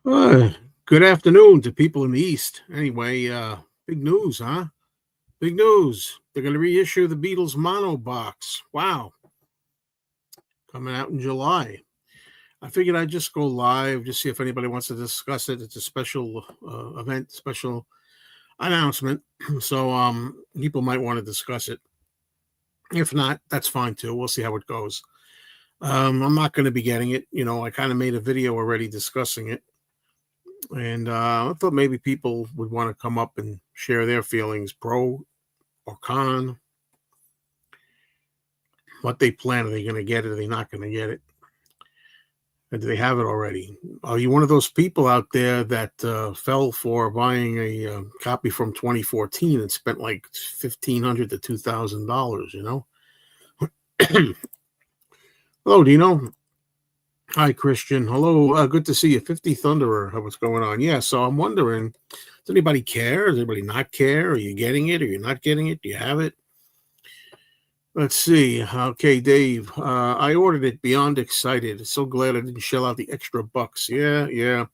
Uh, Good afternoon to people in the East. Anyway, big news, huh? Big news. They're going to reissue the Beatles Mono box. Wow. Coming out in July. I figured I'd just go live, just see if anybody wants to discuss it. It's a special event, special announcement. So people might want to discuss it. If not, that's fine too. We'll see how it goes. I'm not going to be getting it. I kind of made a video already discussing it. And I thought maybe people would want to come up and share their feelings, pro or con, what they plan. Are they going to get it? Are they not going to get it? And do they have it already? Are you one of those people out there that fell for buying a copy from 2014 and spent like $1,500 to $2,000? Hello, Dino. Hi, Christian. Hello. Good to see you. 50 Thunderer. What's going on? Yeah, so I'm wondering, does anybody care? Does anybody not care? Are you getting it? Are you not getting it? Do you have it? Let's see. Okay, Dave. I ordered it beyond excited. So glad I didn't shell out the extra bucks. Yeah.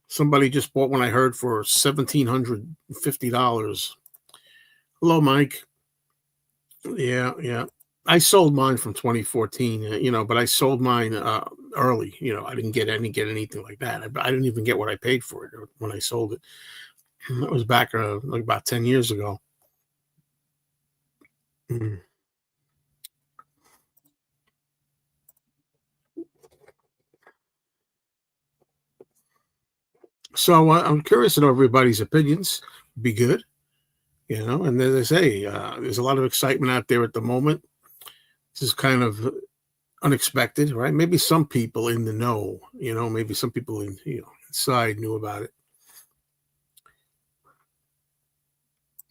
Somebody just bought one I heard for $1,750. Hello, Mike. Yeah. I sold mine from 2014, but I sold mine early. I didn't get anything like that. I didn't even get what I paid for it when I sold it. That was back like about 10 years ago. Mm. So I'm curious to know everybody's opinions. Be good, and as I say, there's a lot of excitement out there at the moment. This is kind of unexpected, right? Maybe some people in the know, maybe some people inside knew about it.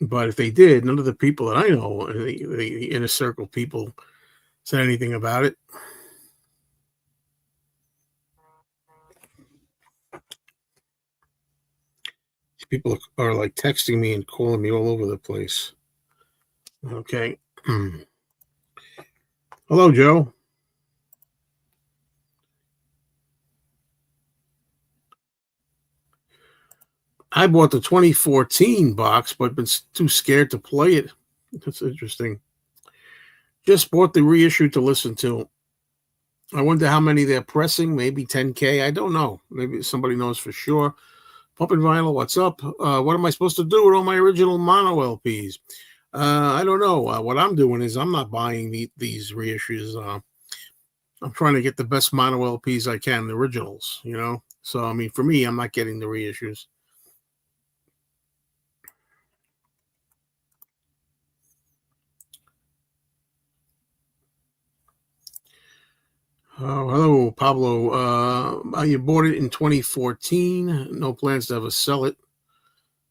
But if they did, none of the people that I know, the inner circle people, said anything about it. People are like texting me and calling me all over the place. Okay. Hello, Joe. I bought the 2014 box, but been too scared to play it. That's interesting. Just bought the reissue to listen to. I wonder how many they're pressing. Maybe 10K. I don't know. Maybe somebody knows for sure. Pumping Vinyl, what's up? What am I supposed to do with all my original mono LPs? I don't know. What I'm doing is I'm not buying these reissues. I'm trying to get the best mono LPs I can, the originals, So, I mean, for me, I'm not getting the reissues. Oh, hello, Pablo. You bought it in 2014. No plans to ever sell it.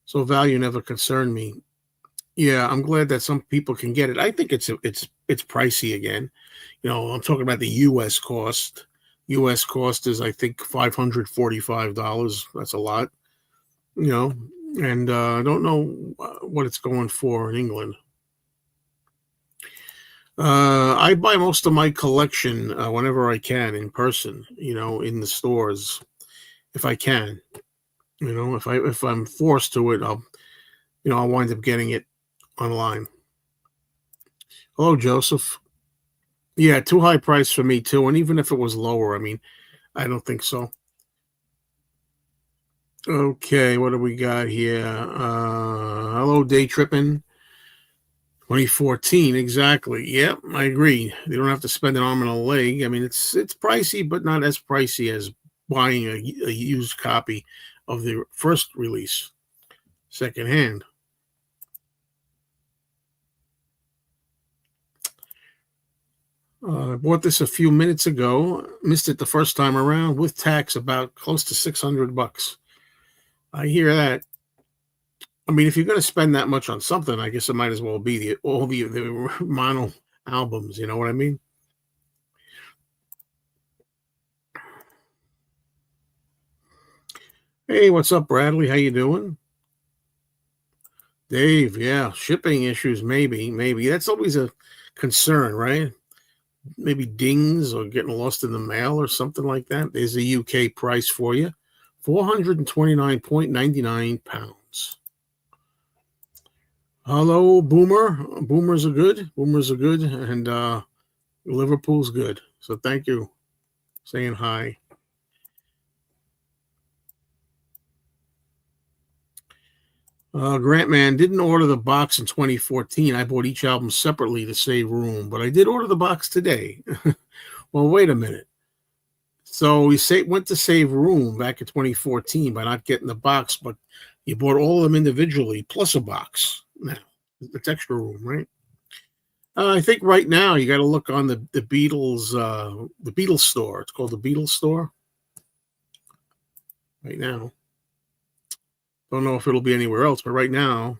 So value never concerned me. Yeah, I'm glad that some people can get it. I think it's pricey again. I'm talking about the U.S. cost. U.S. cost is, I think, $545. That's a lot. And I don't know what it's going for in England. I buy most of my collection whenever I can in person, in the stores, if I can. If I'm forced to it, I'll wind up getting it online. Hello, Joseph. Yeah, too high price for me too. And even if it was lower, I mean, I don't think so. Okay, what do we got here? Hello, Day Trippin'. 2014, exactly. Yep, I agree. They don't have to spend an arm and a leg. I mean, it's pricey, but not as pricey as buying a used copy of the first release, secondhand. I bought this a few minutes ago. Missed it the first time around with tax, about close to $600. I hear that. I mean, if you're going to spend that much on something, I guess it might as well be all the mono albums. You know what I mean? Hey, what's up, Bradley? How you doing? Dave, yeah, shipping issues, maybe. That's always a concern, right? Maybe dings or getting lost in the mail or something like that. There's a UK price for you. 429.99 pounds. Hello, Boomer. Boomers are good. Boomers are good. And Liverpool's good. So thank you. Saying hi. Grantman didn't order the box in 2014. I bought each album separately to save room, but I did order the box today. Well, wait a minute. So we went to save room back in 2014 by not getting the box, but you bought all of them individually plus a box. Now, it's extra room, right? I think right now you got to look on the Beatles store. It's called the Beatles store right now. Don't know if it'll be anywhere else, but right now,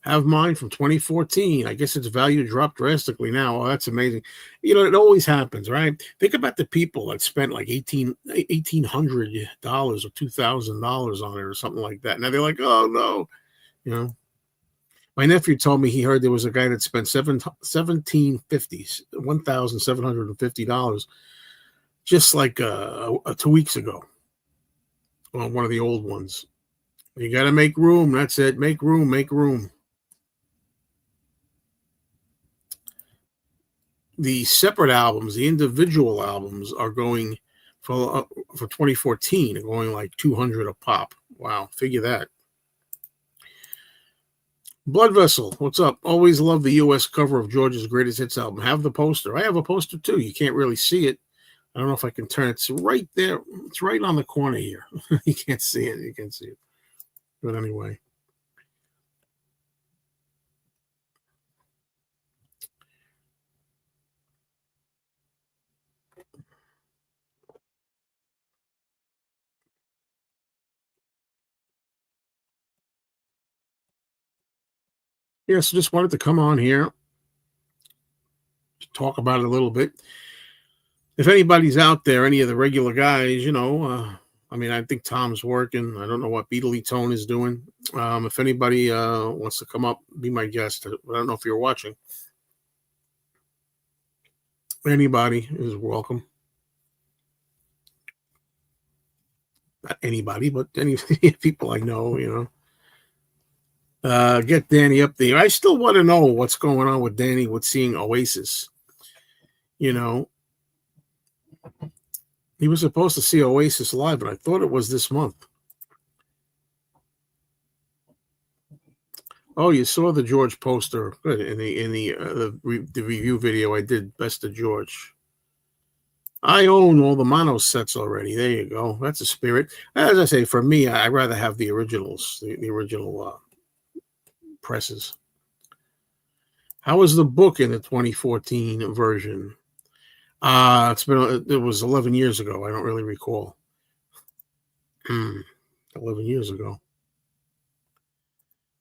have mine from 2014. I guess its value dropped drastically now. Oh, that's amazing. You know, it always happens, right? Think about the people that spent like $1,800 or $2,000 on it or something like that. Now they're like, oh no, you know. My nephew told me he heard there was a guy that spent $1,750 just like 2 weeks ago on one of the old ones. You got to make room. That's it. Make room. Make room. The separate albums, the individual albums, are going for 2014, going like 200 a pop. Wow, figure that. Blood Vessel, what's up? Always love the U.S. cover of George's Greatest Hits album. Have the poster. I have a poster too. You can't really see it. I don't know if I can turn it. It's right there. It's right on the corner here. You can't see it. You can't see it. But anyway. Yeah, so just wanted to come on here, talk about it a little bit. If anybody's out there, any of the regular guys, you know, I mean, I think Tom's working. I don't know what Beatley Tone is doing. If anybody wants to come up, be my guest. I don't know if you're watching. Anybody is welcome. Not anybody, but any people I know, you know. Get Danny up there. I still want to know what's going on with Danny with seeing Oasis. You know, he was supposed to see Oasis live, but I thought it was this month. Oh, you saw the George poster. Good. In the review video I did, Best of George. I own all the mono sets already. There you go. That's a spirit. As I say, for me, I'd rather have the originals, the original presses. How was the book in the 2014 version? It was 11 years ago. I don't really recall. 11 years ago.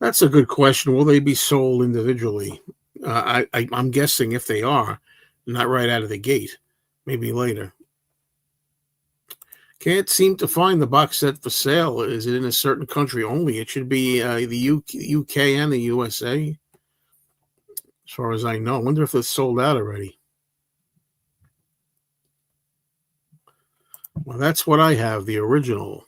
That's a good question. Will they be sold individually? I'm guessing if they are, not right out of the gate, maybe later. Can't seem to find the box set for sale. Is it in a certain country only? It should be the UK and the USA, as far as I know. I wonder if it's sold out already. Well, that's what I have, the original.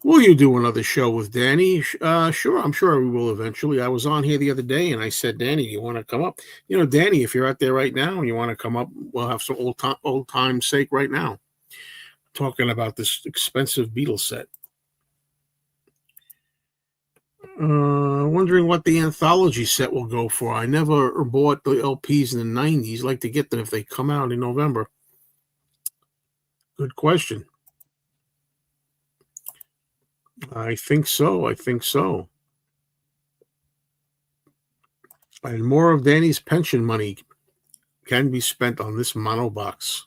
Will you do another show with Danny? Sure, I'm sure we will eventually. I was on here the other day and I said, Danny, you want to come up? You know, Danny, if you're out there right now and you want to come up, we'll have some old time sake right now. Talking about this expensive Beatles set. Wondering what the anthology set will go for. I never bought the LPs in the 90s. Like to get them if they come out in November. Good question. I think so. And more of Danny's pension money can be spent on this mono box.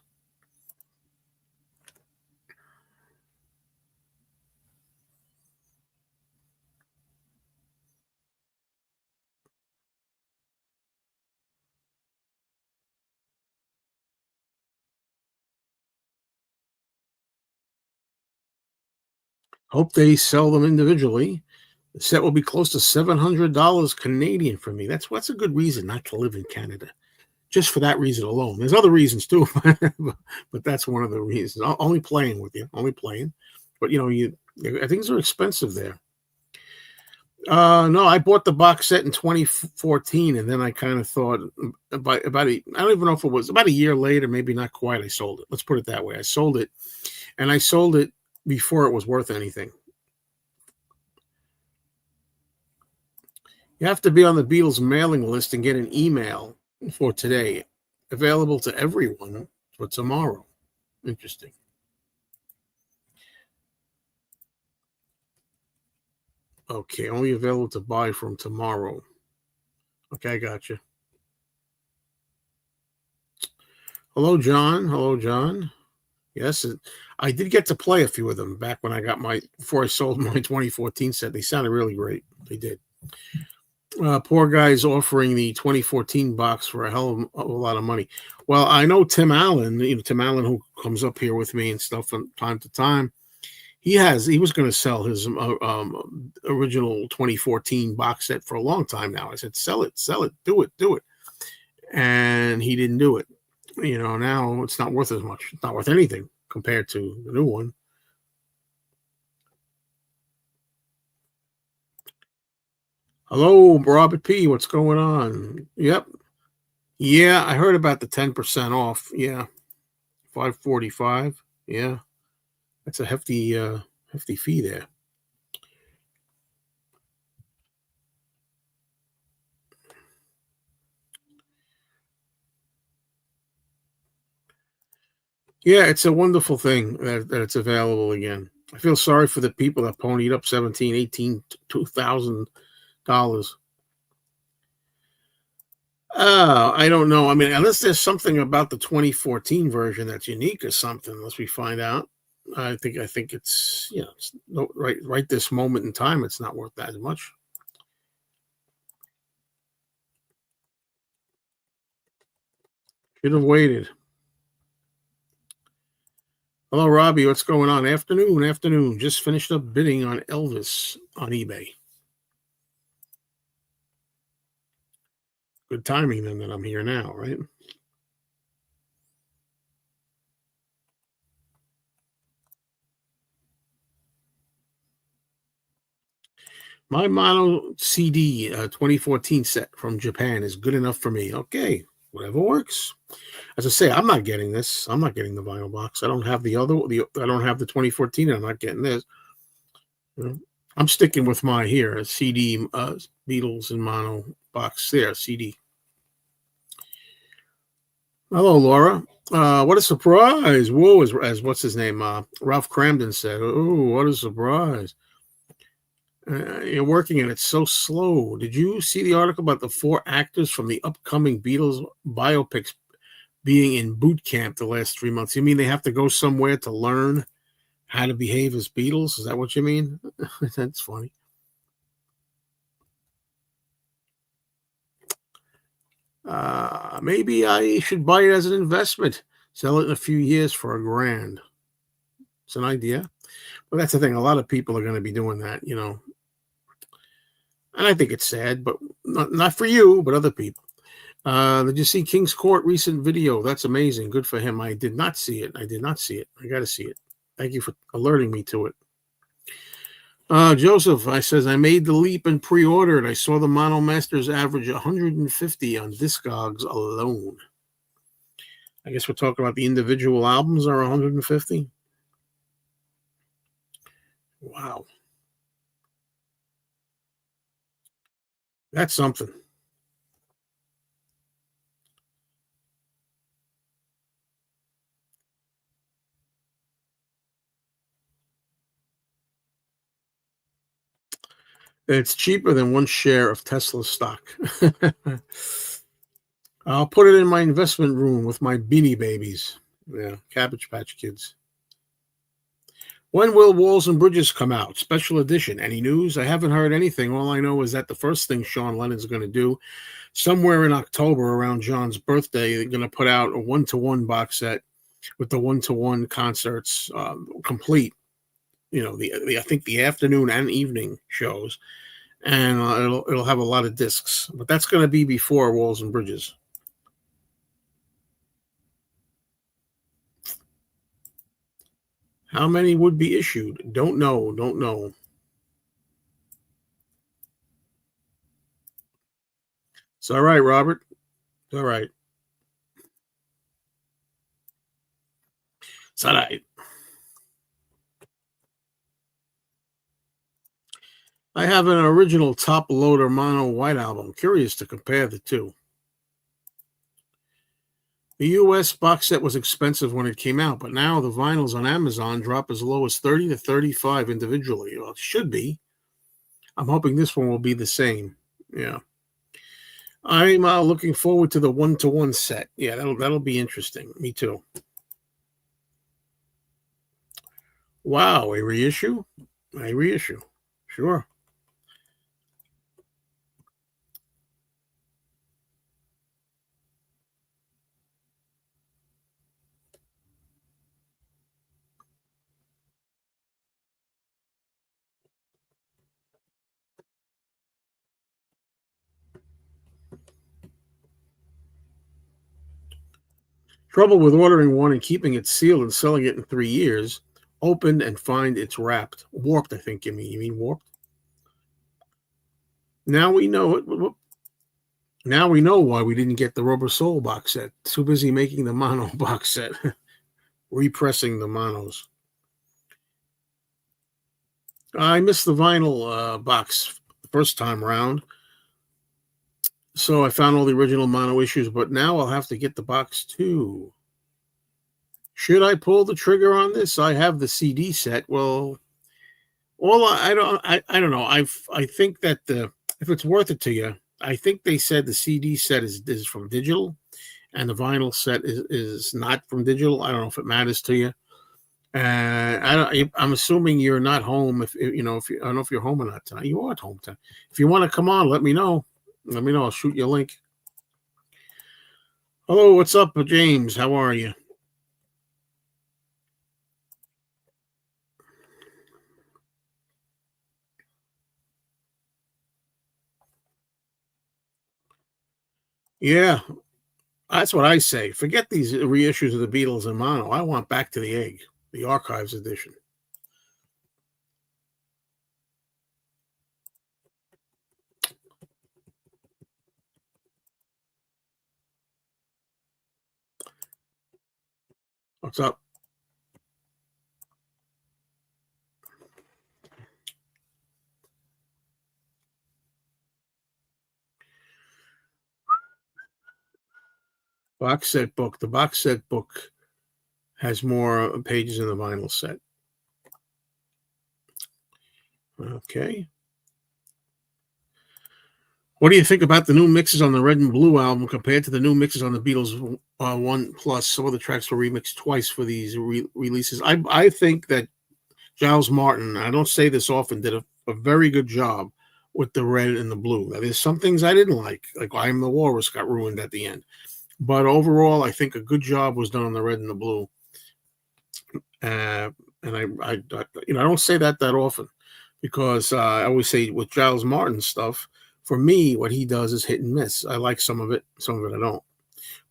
Hope they sell them individually. The set will be close to $700 Canadian for me. That's a good reason not to live in Canada. just for that reason alone. There's other reasons too, but that's one of the reasons. Only playing with you, only playing. But things are expensive there. No, I bought the box set in 2014, and then I kind of thought I don't even know if it was about a year later, maybe not quite. I sold it. Let's put it that way. I sold it, and I sold it before it was worth anything. You have to be on the Beatles mailing list and get an email for today, available to everyone for tomorrow. Interesting. Okay, only available to buy from tomorrow. Okay, I got you. Hello, John. Hello, John. Yes, I did get to play a few of them back when I got before I sold my 2014 set. They sounded really great. They did. Poor guy's offering the 2014 box for a hell of a lot of money. Well, I know Tim Allen, Tim Allen, who comes up here with me and stuff from time to time. He was going to sell his original 2014 box set for a long time now. I said, sell it, do it. And he didn't do it. Now it's not worth as much. It's not worth anything compared to the new one. Hello, Robert P. What's going on? Yep. Yeah, I heard about the 10% off. Yeah. $545. Yeah. That's a hefty fee there. Yeah, it's a wonderful thing that it's available again. I feel sorry for the people that ponied up $1,700, $18,000, $2,000. I don't know. I mean, unless there's something about the 2014 version that's unique or something, unless we find out. I think it's it's right this moment in time, it's not worth that much. Should have waited. Hello, Robbie. What's going on? Afternoon. Just finished up bidding on Elvis on eBay. Good timing then that I'm here now, right? My mono CD 2014 set from Japan is good enough for me. Okay, whatever works. As I say, I'm not getting this. I'm not getting the vinyl box. I don't have I don't have the 2014. And I'm not getting this. I'm sticking with my CD Beatles in mono box there, CD. Hello, Laura. What a surprise. Whoa, as what's his name? Ralph Cramden said. Oh, what a surprise. You're working and it's so slow. Did you see the article about the 4 actors from the upcoming Beatles biopics being in boot camp the last 3 months? You mean they have to go somewhere to learn how to behave as Beatles? Is that what you mean? That's funny. Maybe I should buy it as an investment, sell it in a few years for $1,000. It's an idea. But that's the thing. A lot of people are going to be doing that, And I think it's sad, but not for you, but other people. Did you see King's Court recent video? That's amazing. Good for him. I did not see it. I got to see it. Thank you for alerting me to it. Joseph, says, I made the leap and pre-ordered. I saw the Mono Masters average 150 on Discogs alone. I guess we're talking about the individual albums are 150. Wow. That's something. It's cheaper than 1 share of Tesla stock. I'll put it in my investment room with my Beanie Babies. Yeah, Cabbage Patch Kids. When will Walls and Bridges come out? Special edition. Any news? I haven't heard anything. All I know is that the first thing Sean Lennon's going to do, somewhere in October around John's birthday, they're going to put out a 1-to-1 box set with the 1-to-1 concerts complete. I think the afternoon and evening shows, and it'll have a lot of discs. But that's going to be before Walls and Bridges. How many would be issued? Don't know. Don't know. It's all right, Robert. It's all right. It's all right. I have an original top loader mono white album. Curious to compare the two. The US box set was expensive when it came out, but now the vinyls on Amazon drop as low as 30 to 35 individually. Well, it should be. I'm hoping this one will be the same. Yeah. I'm looking forward to the one-to-one set. Yeah, that'll be interesting. Me too. Wow, a reissue? A reissue. Sure. Trouble with ordering one and keeping it sealed and selling it in 3 years. Opened and find it's wrapped. Warped, I think you mean. You mean warped? Now we know it. Now we know why we didn't get the Rubber Soul box set. Too busy making the mono box set. Repressing the monos. I missed the vinyl box the first time around. So I found all the original mono issues, but now I'll have to get the box too. Should I pull the trigger on this? I have the CD set. Well, I don't know. I think that if it's worth it to you, I think they said the CD set is from digital, and the vinyl set is not from digital. I don't know if it matters to you. I'm assuming you're not home. If you know, I don't know if you're home or not tonight. You are at home tonight. If you want to come on, let me know. Let me know. I'll shoot you a link. Hello, what's up, James? How are you? Yeah, that's what I say. Forget these reissues of the Beatles in mono. I want Back to the Egg, the Archives edition. What's up? Box set book. The box set book has more pages in the vinyl set. Okay. What do you think about the new mixes on the Red and Blue album compared to the new mixes on the Beatles One Plus? Some of the tracks were remixed twice for these releases. I think that Giles Martin, I don't say this often, did a very good job with the red and the blue. Now, there's some things I didn't like I Am the Walrus got ruined at the end. But overall, I think a good job was done on the red and the blue. And I don't say that often because I always say with Giles Martin stuff, for me, what he does is hit and miss. I like some of it I don't.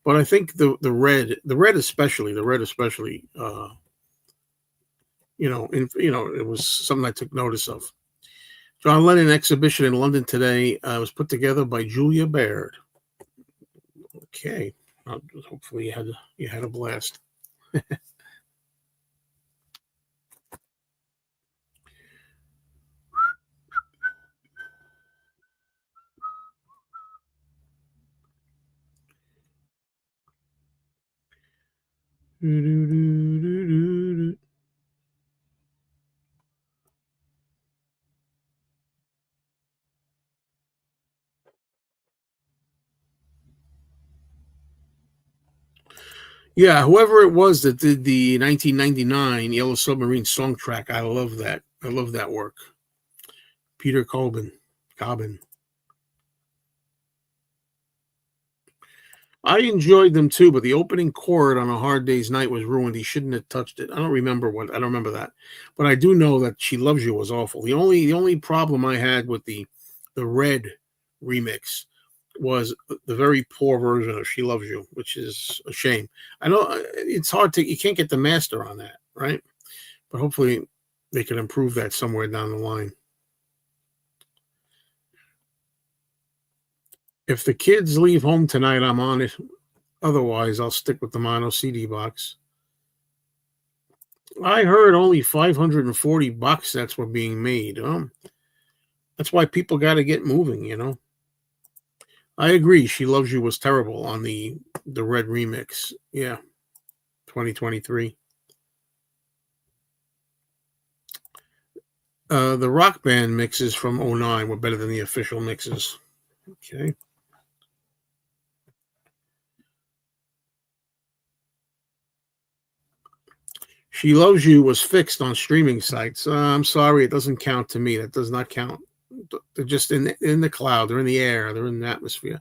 But I think the red especially, it was something I took notice of. John Lennon exhibition in London today was put together by Julia Baird. Okay, hopefully you had a blast. Yeah, whoever it was that did the 1999 Yellow Submarine song track, I love that. I love that work. Peter Cobbin. I enjoyed them too, but the opening chord on A Hard Day's Night was ruined. He shouldn't have touched it. I don't remember that. But I do know that She Loves You was awful. The only problem I had with the Red remix was the very poor version of She Loves You, which is a shame. I know it's hard you can't get the master on that, right? But hopefully they can improve that somewhere down the line. If the kids leave home tonight, I'm on it. Otherwise, I'll stick with the mono CD box. I heard only 540 box sets were being made. That's why people got to get moving, you know. I agree. She Loves You was terrible on the Red remix. Yeah, 2023. The Rock Band mixes from 09 were better than the official mixes. Okay. She Loves You was fixed on streaming sites. I'm sorry, it doesn't count to me. That does not count. They're just in the cloud. They're in the air. They're in the atmosphere.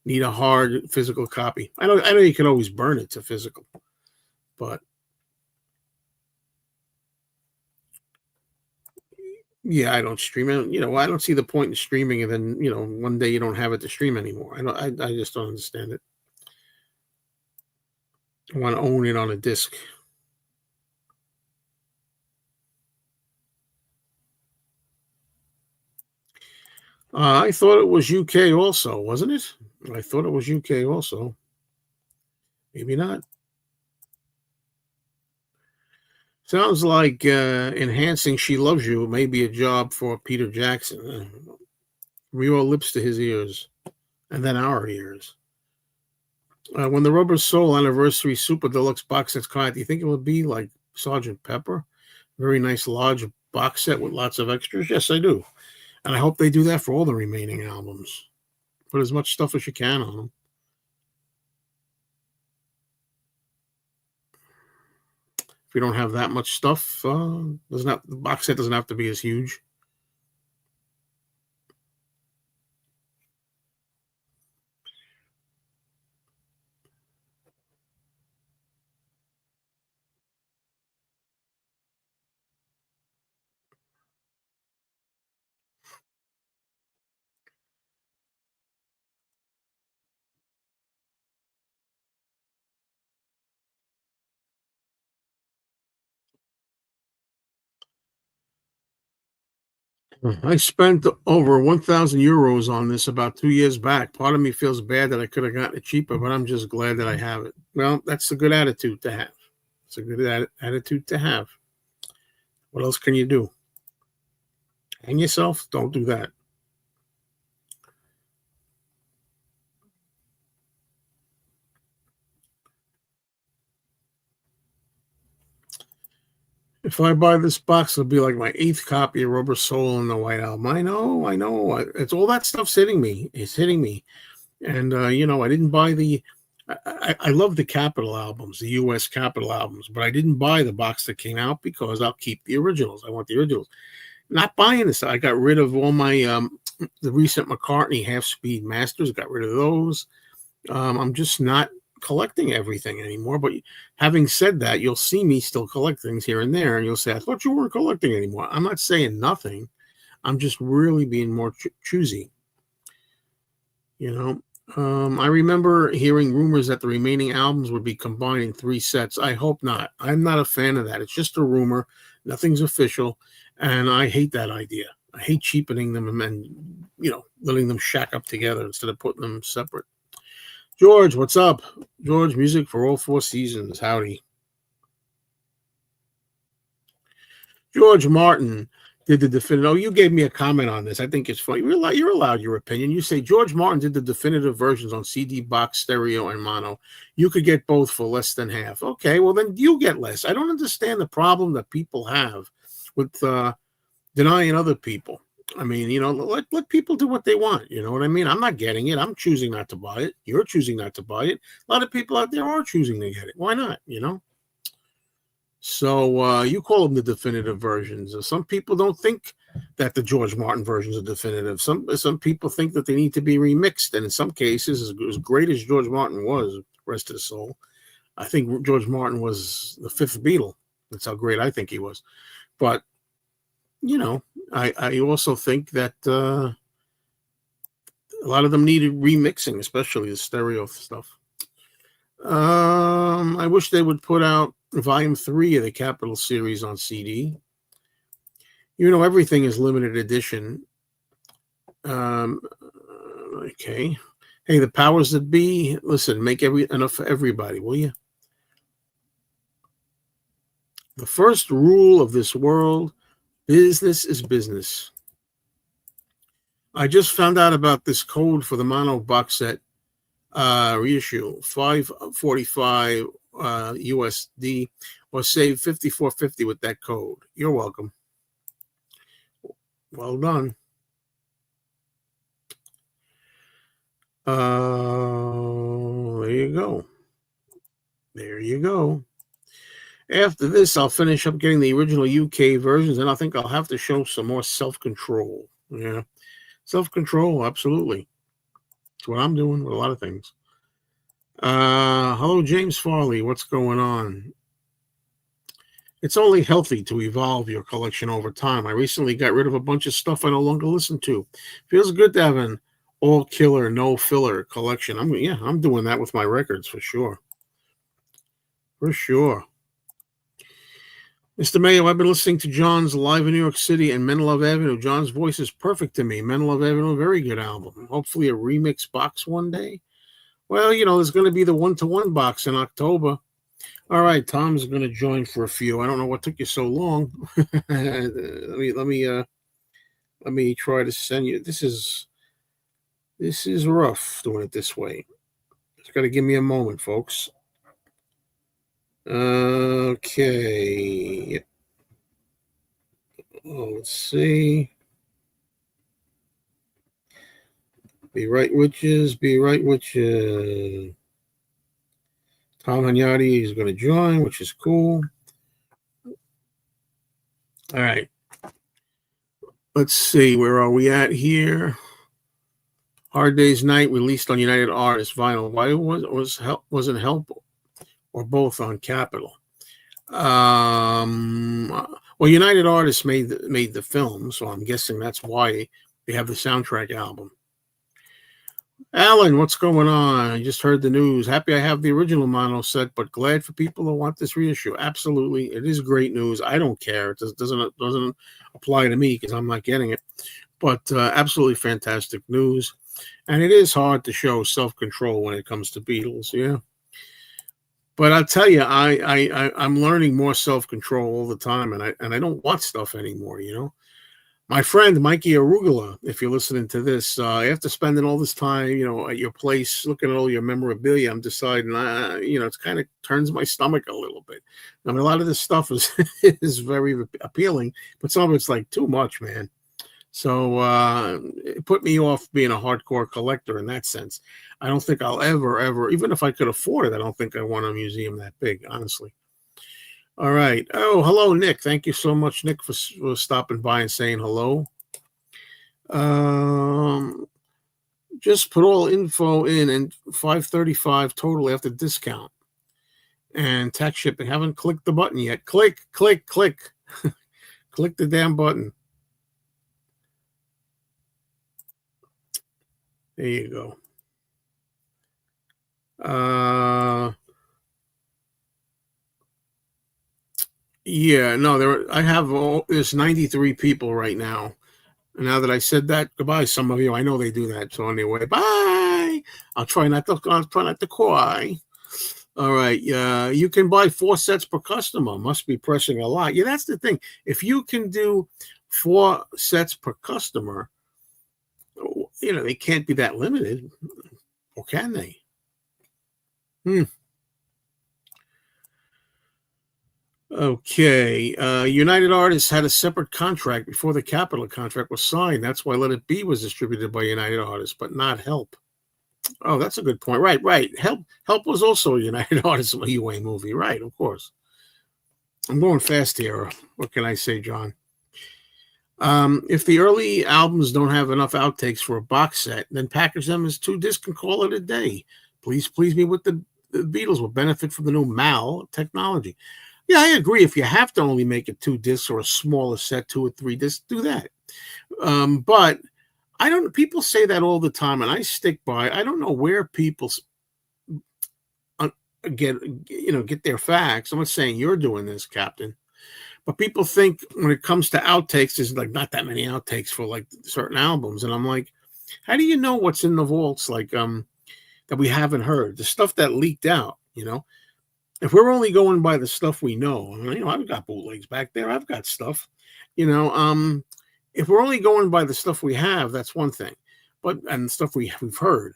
Need a hard physical copy. I know you can always burn it to physical, but yeah, I don't stream it. You know, I don't see the point in streaming, and then one day you don't have it to stream anymore. I just don't understand it. I want to own it on a disc. I thought it was UK also, wasn't it? I thought it was UK also. Maybe not. Sounds like enhancing She Loves You may be a job for Peter Jackson. Real lips to his ears, and then our ears. When the Rubber Soul Anniversary Super Deluxe box set's come out, do you think it would be like Sgt. Pepper? Very nice large box set with lots of extras? Yes, I do. And I hope they do that for all the remaining albums. Put as much stuff as you can on them. If you don't have that much stuff, the box set doesn't have to be as huge. I spent over 1,000 euros on this about 2 years back. Part of me feels bad that I could have gotten it cheaper, but I'm just glad that I have it. Well, that's a good attitude to have. It's a good attitude to have. What else can you do? Hang yourself? Don't do that. If I buy this box, it'll be like my 8th copy of Rubber Soul and the White Album. I know. It's all that stuff's hitting me. It's hitting me. And, I didn't buy I love the Capitol albums, the U.S. Capitol albums, but I didn't buy the box that came out because I'll keep the originals. I want the originals. Not buying this. I got rid of all my, the recent McCartney half-speed masters. Got rid of those. I'm just not collecting everything anymore. But having said that, you'll see me still collect things here and there, and you'll say, I thought you weren't collecting anymore. I'm not saying nothing. I'm just really being more choosy. I remember hearing rumors that the remaining albums would be combined in 3 sets. I hope not. I'm not a fan of that. It's just a rumor. Nothing's official. And I hate that idea. I hate cheapening them and letting them shack up together instead of putting them separate. George, what's up? George, music for all 4 seasons. Howdy. George Martin did the definitive. Oh, you gave me a comment on this. I think it's funny. You're allowed your opinion. You say George Martin did the definitive versions on CD, box, stereo, and mono. You could get both for less than half. Okay, well then you get less. I don't understand the problem that people have with denying other people. I mean, let people do what they want. You know what I mean? I'm not getting it. I'm choosing not to buy it. You're choosing not to buy it. A lot of people out there are choosing to get it. Why not? So you call them the definitive versions. Some people don't think that the George Martin versions are definitive. Some people think that they need to be remixed. And in some cases, as great as George Martin was, rest of his soul, I think George Martin was the 5th Beatle. That's how great I think he was. But, I also think that a lot of them needed remixing, especially the stereo stuff. I wish they would put out Volume 3 of the Capitol series on CD. You know, everything is limited edition. Okay. Hey, the powers that be, listen, make enough for everybody, will you? The first rule of this world, business is business. I just found out about this code for the mono box set reissue, 545 USD, or save 54.50 with that code. You're welcome. Well done. There you go. There you go. After this, I'll finish up getting the original UK versions, and I think I'll have to show some more self-control. Yeah, self-control, absolutely. That's what I'm doing with a lot of things. Hello, James Farley. What's going on? It's only healthy to evolve your collection over time. I recently got rid of a bunch of stuff I no longer listen to. Feels good to have an all killer, no filler collection. I'm doing that with my records for sure. For sure. Mr. Mayo, I've been listening to John's live in New York City and Men Love Avenue. John's voice is perfect to me. Men Love Avenue, very good album. Hopefully a remix box one day. Well, you know, there's going to be the one-to-one box in October. All right, Tom's going to join for a few. I don't know what took you so long. let me try to send you. This is rough doing it this way. It's got to give me a moment, folks. Okay. Oh, let's see. Be right witches. Tom Hanyadi is going to join, which is cool. All right. Let's see. Where are we at here? Hard Day's Night released on United Artists vinyl. Why wasn't Help or both on Capitol? Well, United Artists made the film, so I'm guessing that's why they have the soundtrack album. Alan, what's going on? I just heard the news. Happy I have the original mono set, but glad for people who want this reissue. Absolutely, it is great news. I don't care. It doesn't apply to me because I'm not getting it. But absolutely fantastic news. And it is hard to show self-control when it comes to Beatles, yeah. But I'll tell you, I'm learning more self-control all the time, and I don't want stuff anymore, you know. My friend Mikey Arugula, if you're listening to this, after spending all this time, you know, at your place, looking at all your memorabilia, I'm deciding, you know, it's kind of turns my stomach a little bit. I mean, a lot of this stuff is is very appealing, but some of it's like too much, man. So it put me off being a hardcore collector in that sense. I don't think I'll ever, even if I could afford it, I don't think I want a museum that big, honestly. All right. Oh, hello, Nick. Thank you so much, Nick, for stopping by and saying hello. Just put all info in and $535 total after discount and tax shipping. Haven't clicked the button yet. Click. Click the damn button. There you go. Yeah, no, there's 93 people right now. And now that I said that, goodbye, some of you. I know they do that. So anyway, bye. I'll try not to cry. All right. You can buy 4 sets per customer. Must be pressing a lot. Yeah, that's the thing. If you can do 4 sets per customer, you know, they can't be that limited. Or can they? Okay. United Artists had a separate contract before the Capitol contract was signed. That's why Let It Be was distributed by United Artists, but not Help. Oh, that's a good point. Right. Help was also a United Artists UA movie. Right, of course. I'm going fast here. What can I say, John? If the early albums don't have enough outtakes for a box set, then package them as 2 discs and call it a day. Please me with the Beatles will benefit from the new MAL technology. Yeah, I agree. If you have to only make it 2 discs or a smaller set, 2 or 3 discs, do that. But people say that all the time, and I stick by. I don't know where people get their facts. I'm not saying you're doing this, Captain, but people think when it comes to outtakes, there's like not that many outtakes for like certain albums, and I'm like, how do you know what's in the vaults like that we haven't heard? The stuff that leaked out, if we're only going by the stuff we know, I've got bootlegs back there, I've got stuff, if we're only going by the stuff we have, that's one thing, and stuff we've heard.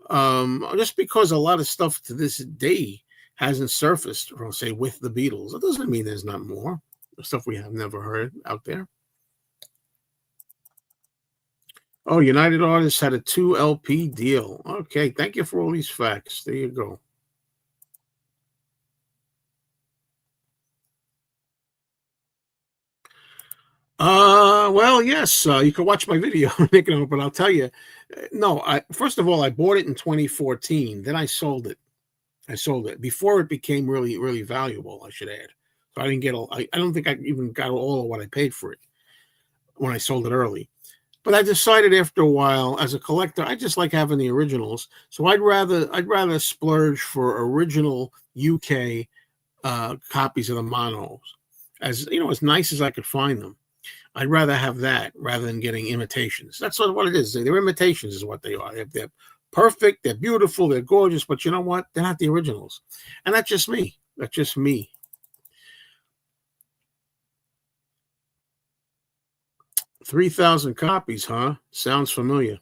Just because a lot of stuff to this day hasn't surfaced, or say with the Beatles, it doesn't mean there's not more stuff we have never heard out there. Oh, United Artists had a 2 LP deal. Okay, thank you for all these facts. There you go. Well, yes, you can watch my video, but I'll tell you, no, first of all, I bought it in 2014. Then I sold it. Before it became really, really valuable, I should add. So I didn't get I don't think I even got all of what I paid for it when I sold it early. But I decided after a while, as a collector, I just like having the originals. So I'd rather splurge for original UK copies of the monos, as nice as I could find them. I'd rather have that rather than getting imitations. That's what it is. They're imitations, is what they are. They're perfect, they're beautiful, they're gorgeous, but you know what? They're not the originals. And that's just me. 3,000 copies, huh? Sounds familiar.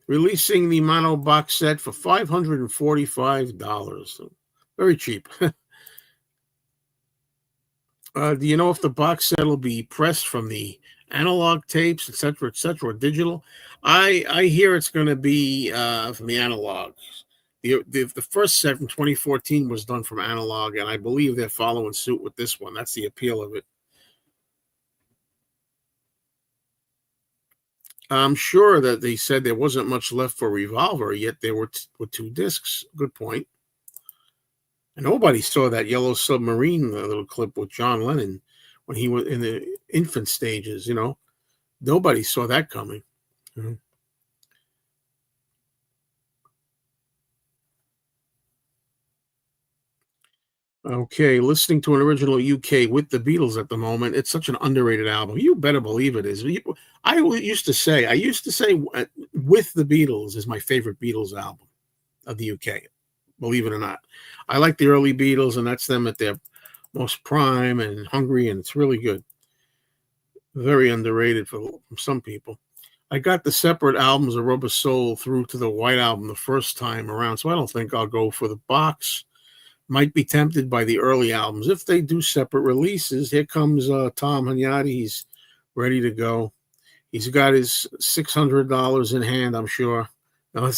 Releasing the mono box set for $545. Very cheap. Do you know if the box set will be pressed from the analog tapes, etc., or digital? I hear it's going to be from the analog. The first set from 2014 was done from analog, and I believe they're following suit with this one. That's the appeal of it. I'm sure that they said there wasn't much left for Revolver, yet there were 2 discs. Good point. And nobody saw that Yellow Submarine little clip with John Lennon when he was in the infant stages, Nobody saw that coming. Mm-hmm. Okay, listening to an original UK with the Beatles at the moment, it's such an underrated album. You better believe it is. I used to say with the Beatles is my favorite Beatles album of the UK. Believe it or not, I like the early Beatles, and that's them at their most prime and hungry, and it's really good. Very underrated for some people. I got the separate albums of Rubber Soul through to the White Album the first time around, so I don't think I'll go for the box. Might be tempted by the early albums. If they do separate releases, here comes Tom Hunyadi. He's ready to go. He's got his $600 in hand, I'm sure. No,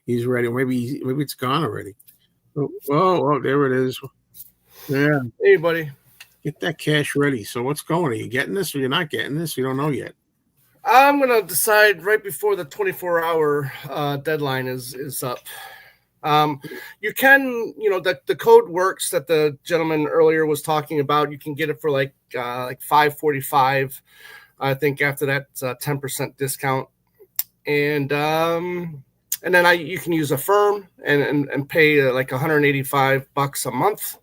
he's ready. Maybe it's gone already. Oh, there it is. Yeah. Hey, buddy. Get that cash ready. So what's going? Are you getting this or you're not getting this? We don't know yet. I'm going to decide right before the 24-hour deadline is up. You can, the code works that the gentleman earlier was talking about. You can get it for like $5.45. I think after that, it's a 10% discount. And then you can use a firm and pay like $185 a month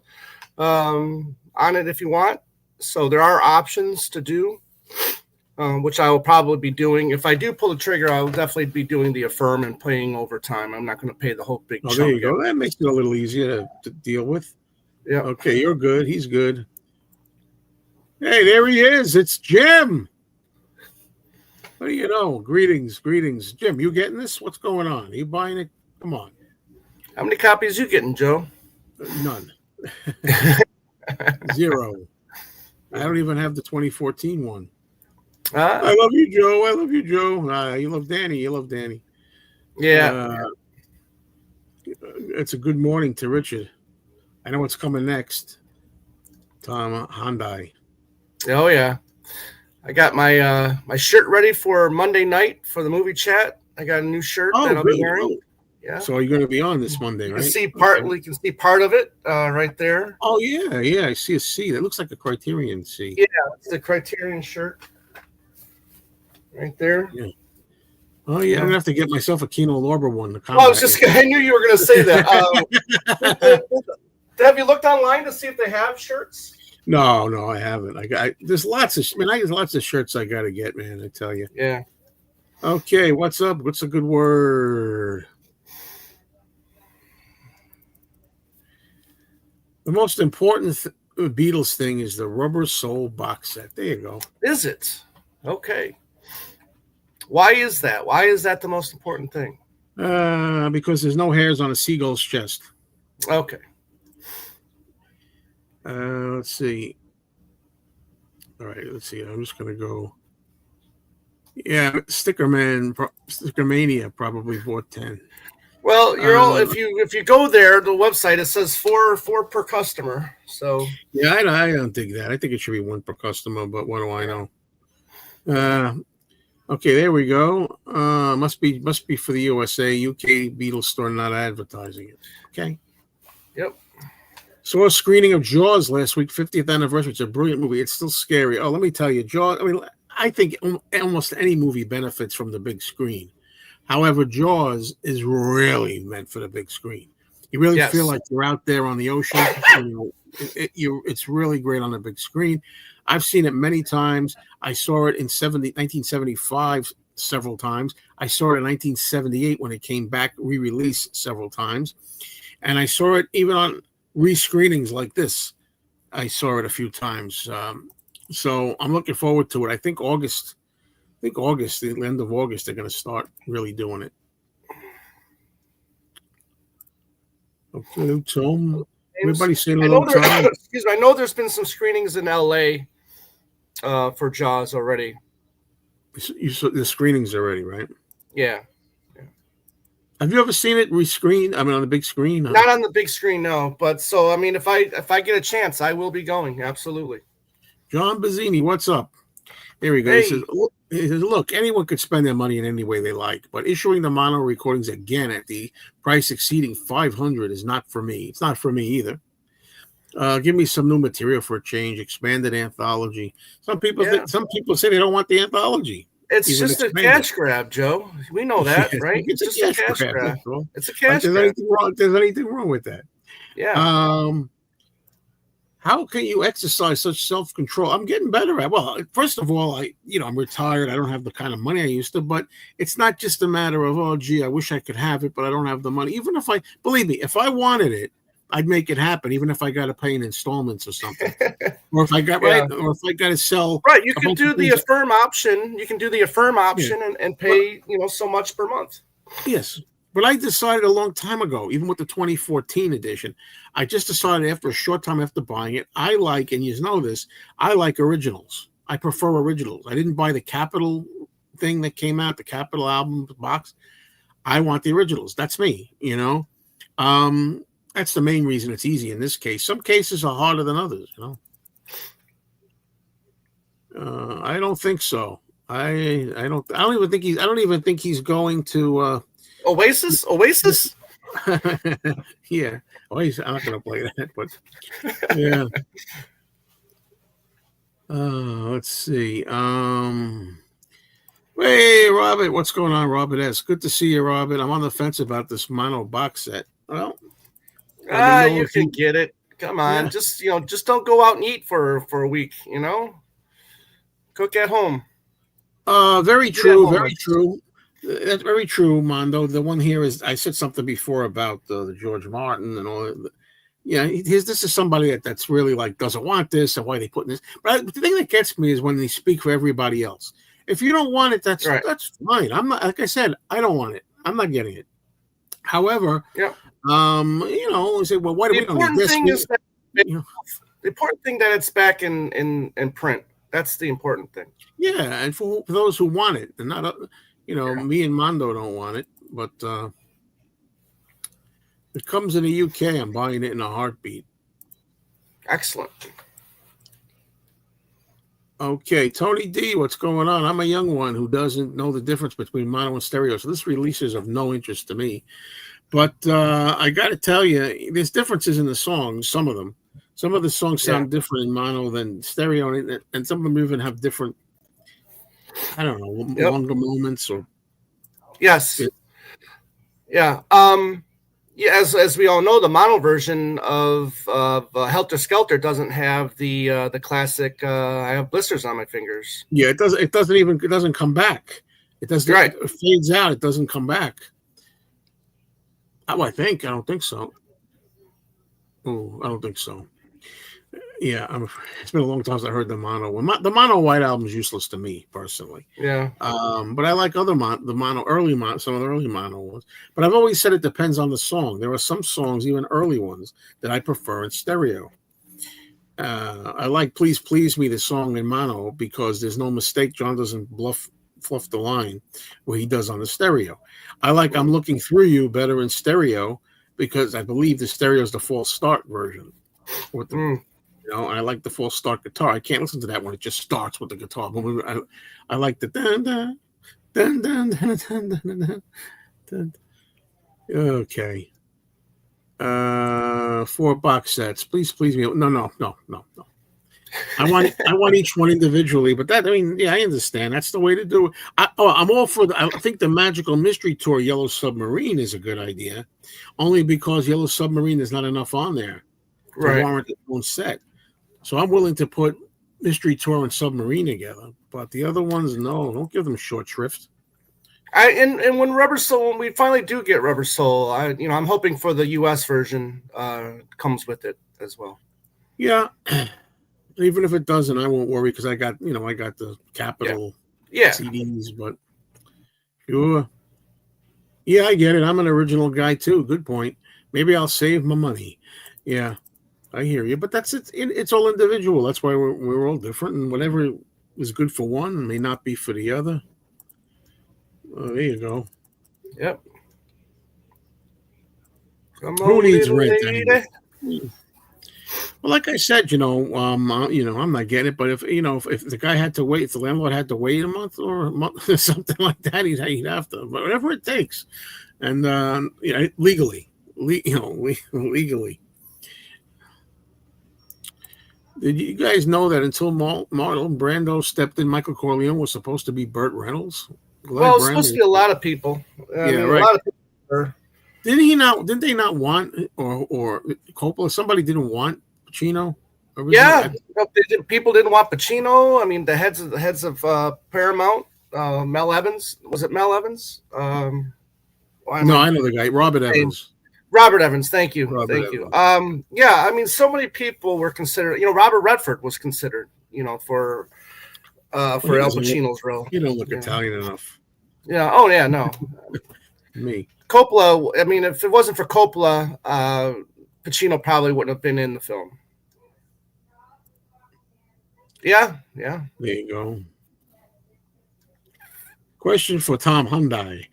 on it if you want. So there are options to do, which I will probably be doing. If I do pull the trigger, I will definitely be doing the affirm and paying overtime. I'm not going to pay the whole big chunk. There you go. That makes it a little easier to deal with. Yeah. Okay, you're good. He's good. Hey, there he is. It's Jim. What do you know? Greetings. Jim, you getting this? What's going on? Are you buying it? Come on. How many copies you getting, Joe? None. 0. I don't even have the 2014 one. I love you, Joe. You love Danny. Yeah. It's a good morning to Richard. I know what's coming next. Tom Hyundai. Oh, yeah. I got my my shirt ready for Monday night for the movie chat. I got a new shirt that I'll be wearing. Yeah. So you're going to be on this Monday, right? You can see part of it right there. Oh, yeah. I see a C. That looks like a Criterion C. Yeah, it's the Criterion shirt right there. Yeah. Oh yeah, I'm gonna have to get myself a Kino Lorber one. Well, I knew you were going to say that. Have you looked online to see if they have shirts? No, I haven't. There's lots of there's lots of shirts I gotta get, man. I tell you. Yeah. Okay, what's up? What's a good word? The most important Beatles thing is the Rubber Soul box set. There you go. Is it? Okay. Why is that? Why is that the most important thing? Because there's no hairs on a seagull's chest. Okay. Let's see. All right, let's see. I'm just gonna go. Yeah, Sticker Mania probably bought 10. Well, if you go there, the website, it says four per customer. So yeah, I don't think that. I think it should be one per customer, but what do I know? Okay, there we go. Must be for the USA. UK Beatles store not advertising it. Okay. Yep. Saw a screening of Jaws last week, 50th anniversary. It's a brilliant movie. It's still scary. Oh, let me tell you, Jaws. I think almost any movie benefits from the big screen. However, Jaws is really meant for the big screen. You really feel like you're out there on the ocean. It's really great on the big screen. I've seen it many times. I saw it in 1975 several times. I saw it in 1978 when it came back re-released several times. And I saw it even on re-screenings like this. I saw it a few times. So I'm looking forward to it. I think August, the end of August, they're going to start really doing it. Okay, Tom. Everybody saying hello, Tom. Excuse me. I know there's been some screenings in LA for Jaws already. You saw the screenings already, right? Yeah. Have you ever seen it re-screened? I mean, on the big screen? Not on the big screen, no. But so, I mean, if I get a chance, I will be going. Absolutely. John Bazzini, what's up? There we go. Hey. He says, look, anyone could spend their money in any way they like, but issuing the mono recordings again at the price exceeding $500 is not for me. It's not for me either. Give me some new material for a change, expanded anthology. Some people say they don't want the anthology. It's just a cash grab, Joe. We know that, right? It's just a cash grab. It's a cash grab. There's anything wrong with that. Yeah. How can you exercise such self-control? I'm getting better at. Well, first of all, I'm retired. I don't have the kind of money I used to. But it's not just a matter of, oh, gee, I wish I could have it, but I don't have the money. Even if believe me, if I wanted it, I'd make it happen. Even if I got to pay in installments or something, or if I got or if I got to sell. Right, you can do the affirm option. You can do the affirm option and pay so much per month. Yes. But I decided a long time ago, even with the 2014 edition, I just decided after a short time after buying it, I like, and you know this, I like originals. I prefer originals. I didn't buy the Capitol thing that came out, the Capitol album box. I want the originals. That's me, That's the main reason it's easy in this case. Some cases are harder than others, I don't think so. I don't even think he's going to Oasis? Yeah. I'm not going to play that, but yeah. Let's see. Hey, Robert, what's going on, Robert S? Good to see you, Robert. I'm on the fence about this mono box set. Well, you can get it. Come on, just don't go out and eat for a week. Cook at home. Very true. Very true. That's very true, Mondo. The one here is I said something before about the George Martin and all. This is somebody that's really doesn't want this and why they put this. But the thing that gets me is when they speak for everybody else. If you don't want it, that's fine. I'm not, like I said, I don't want it. I'm not getting it. However, we say, well, why do we don't need this? The important thing that it's back in print. That's the important thing. Yeah, and for those who want it, and not me and Mondo don't want it, but it comes in the UK. I'm buying it in a heartbeat. Excellent. Okay, Tony D, what's going on? I'm a young one who doesn't know the difference between mono and stereo, so this release is of no interest to me. But I got to tell you, there's differences in the songs, some of them. Some of the songs sound different in mono than stereo, and some of them even have different, I don't know, longer moments or Yes. Yeah. Yeah. As we all know, the mono version of Helter Skelter doesn't have the classic. I have blisters on my fingers. Yeah, it doesn't. It doesn't come back. It doesn't. Right. It fades out. It doesn't come back. I think. I don't think so. Oh, I don't think so. Yeah, it's been a long time since I heard the mono. The mono white album is useless to me personally. Yeah. But I like other some of the early mono ones. But I've always said it depends on the song. There are some songs, even early ones, that I prefer in stereo. I like "Please Please Me," the song in mono, because there's no mistake. John doesn't fluff the line where he does on the stereo. I like "I'm Looking Through You" better in stereo because I believe the stereo is the false start version. With the, I like the false start guitar. I can't listen to that when it just starts with the guitar. But I like the dun dun dun dun dun dun dun dun. Dun. Okay. 4 box sets. Please me. No. I want each one individually, but I understand. That's the way to do it. I'm all for I think the Magical Mystery Tour Yellow Submarine is a good idea, only because Yellow Submarine is not enough on there to warrant its own set. So I'm willing to put Mystery Tour and Submarine together, but the other ones, no, don't give them short shrift. And when Rubber Soul, when we finally do get Rubber Soul, I'm hoping for the U.S. version comes with it as well. Yeah, even if it doesn't, I won't worry because I got the Capitol CDs. But sure, yeah, I get it. I'm an original guy too. Good point. Maybe I'll save my money. Yeah, I hear you. But that's it. It's all individual. That's why we're all different, and whatever is good for one may not be for the other. Oh, there you go. Yep. Who needs rent anyway? Well, like I said, I'm not getting it. But if the guy had to wait, if the landlord had to wait a month or something like that, he'd have to. But whatever it takes, and legally. Did you guys know that until Marlon Brando stepped in, Michael Corleone was supposed to be Burt Reynolds? Well, it's supposed to be a lot of people. Right. A lot of people were. Didn't they not want or Coppola? Somebody didn't want Pacino. Yeah, people didn't want Pacino. I mean, the heads of Paramount, Mel Evans. Was it Mel Evans? I know the guy, Robert Evans. Robert Evans, thank you. Yeah, I mean, so many people were considered. Robert Redford was considered. For Al Pacino's role. You don't look Italian enough. Yeah. Oh yeah. No. Me. Coppola. I mean, if it wasn't for Coppola, Pacino probably wouldn't have been in the film. Yeah. There you go. Question for Tom Hyundai.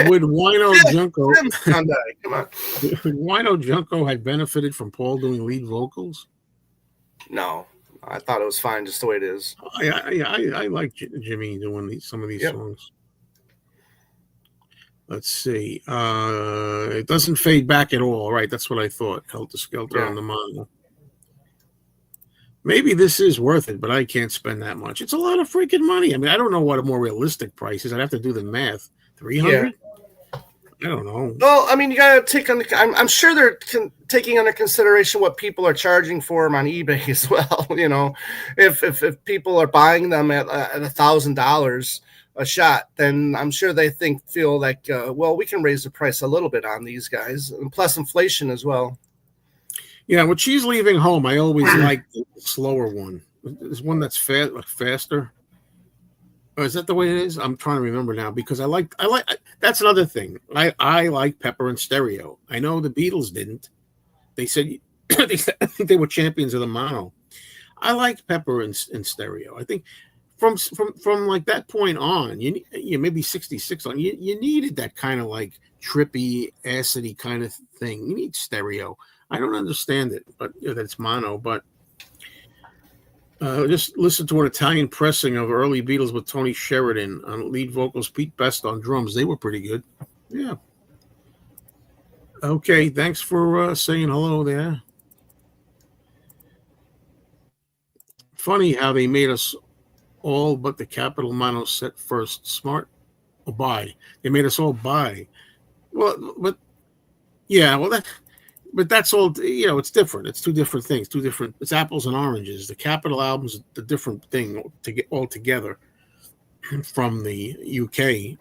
Would Wino Junko Hyundai, come on. Would Wino Junko have benefited from Paul doing lead vocals? No. I thought it was fine just the way it is. I like Jimmy doing some of these songs. Let's see. It doesn't fade back at all, right? That's what I thought. Helter Skelter on the mono. Maybe this is worth it, but I can't spend that much. It's a lot of freaking money. I mean, I don't know what a more realistic price is. I'd have to do the math. $300? I don't know. Well, I mean, you got to take on. I'm sure they're taking under consideration what people are charging for them on eBay as well. If people are buying them at $1,000 a shot, then I'm sure they feel like, well, we can raise the price a little bit on these guys, and plus inflation as well. Yeah, when she's leaving home, I always like the slower one. There's one that's faster. Or is that the way it is? I'm trying to remember now because I like. That's another thing. I like Pepper in stereo. I know the Beatles didn't. They said I think they were champions of the mono. I like Pepper in stereo. I think from like that point on, you maybe 66 on, you needed that kind of like trippy, acidy kind of thing. You need stereo. I don't understand it, but that's mono. But just listen to an Italian pressing of early Beatles with Tony Sheridan on lead vocals, Pete Best on drums. They were pretty good. Yeah. Okay, thanks for saying hello there. Funny how they made us all but the Capitol mono set first. Smart buy. They made us all buy. Well, but yeah, but that's all. It's different. It's two different things. It's apples and oranges. The Capitol album's the different thing to get all together from the UK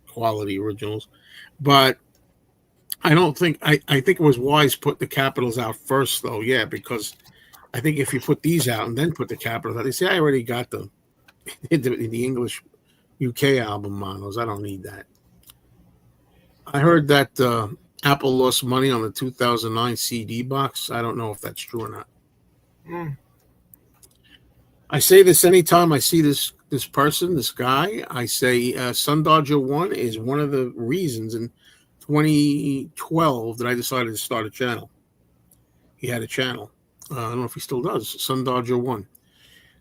quality originals. But I don't think I think it was wise put the Capitals out first, though. Yeah, because I think if you put these out and then put the Capitals out, they say I already got the English UK album monos. I don't need that. I heard that Apple lost money on the 2009 CD box. I don't know if that's true or not. I say this anytime I see this person, this guy. I say Sun Dodger 1 is one of the reasons in 2012 that I decided to start a channel. He had a channel. I don't know if he still does. Sun Dodger 1.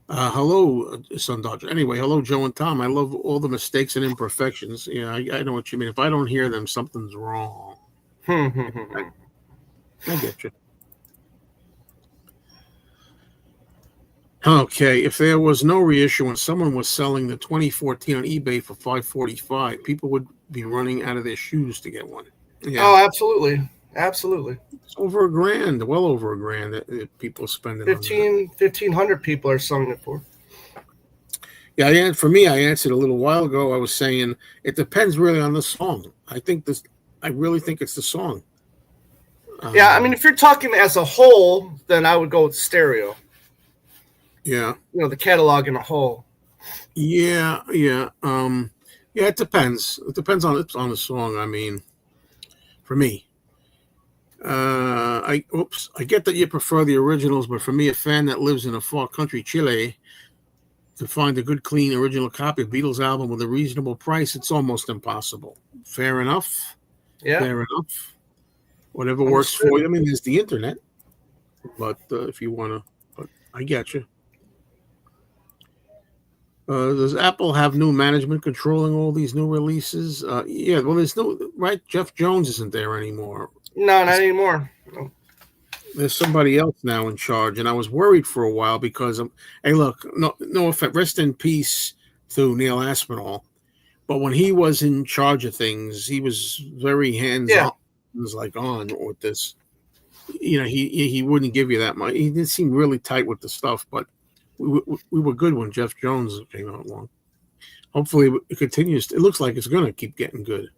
Hello, Sun Dodger. Anyway, hello, Joe and Tom. I love all the mistakes and imperfections. Yeah, I know what you mean. If I don't hear them, something's wrong. I get you. Okay, if there was no reissue and someone was selling the 2014 on eBay for $545, people would be running out of their shoes to get one. Yeah. Oh, absolutely. Absolutely. It's over $1,000, well over $1,000 that people are spending. 1,500 people are selling it for. Yeah, for me, I answered a little while ago. I was saying it depends really on the song. I really think it's the song. Yeah, I mean, if you're talking as a whole, then I would go with stereo. Yeah. The catalog in a whole. Yeah. Yeah, it depends. It depends on the song. I mean, for me. I get that you prefer the originals, but for me, a fan that lives in a far country, Chile, to find a good, clean, original copy of Beatles album with a reasonable price, it's almost impossible. Fair enough. Yeah. Fair enough. Whatever works for you. I mean, there's the internet, but if you want to, but I get you. Does Apple have new management controlling all these new releases? Yeah, well, there's no, right? Jeff Jones isn't there anymore. No, not anymore. No. There's somebody else now in charge, and I was worried for a while because, hey, look, no offense, rest in peace to Neil Aspinall, but when he was in charge of things, he was very hands-on. He was like on with this. He wouldn't give you that much. He didn't seem really tight with the stuff, but we were good when Jeff Jones came out along. Hopefully it continues. It looks like it's going to keep getting good.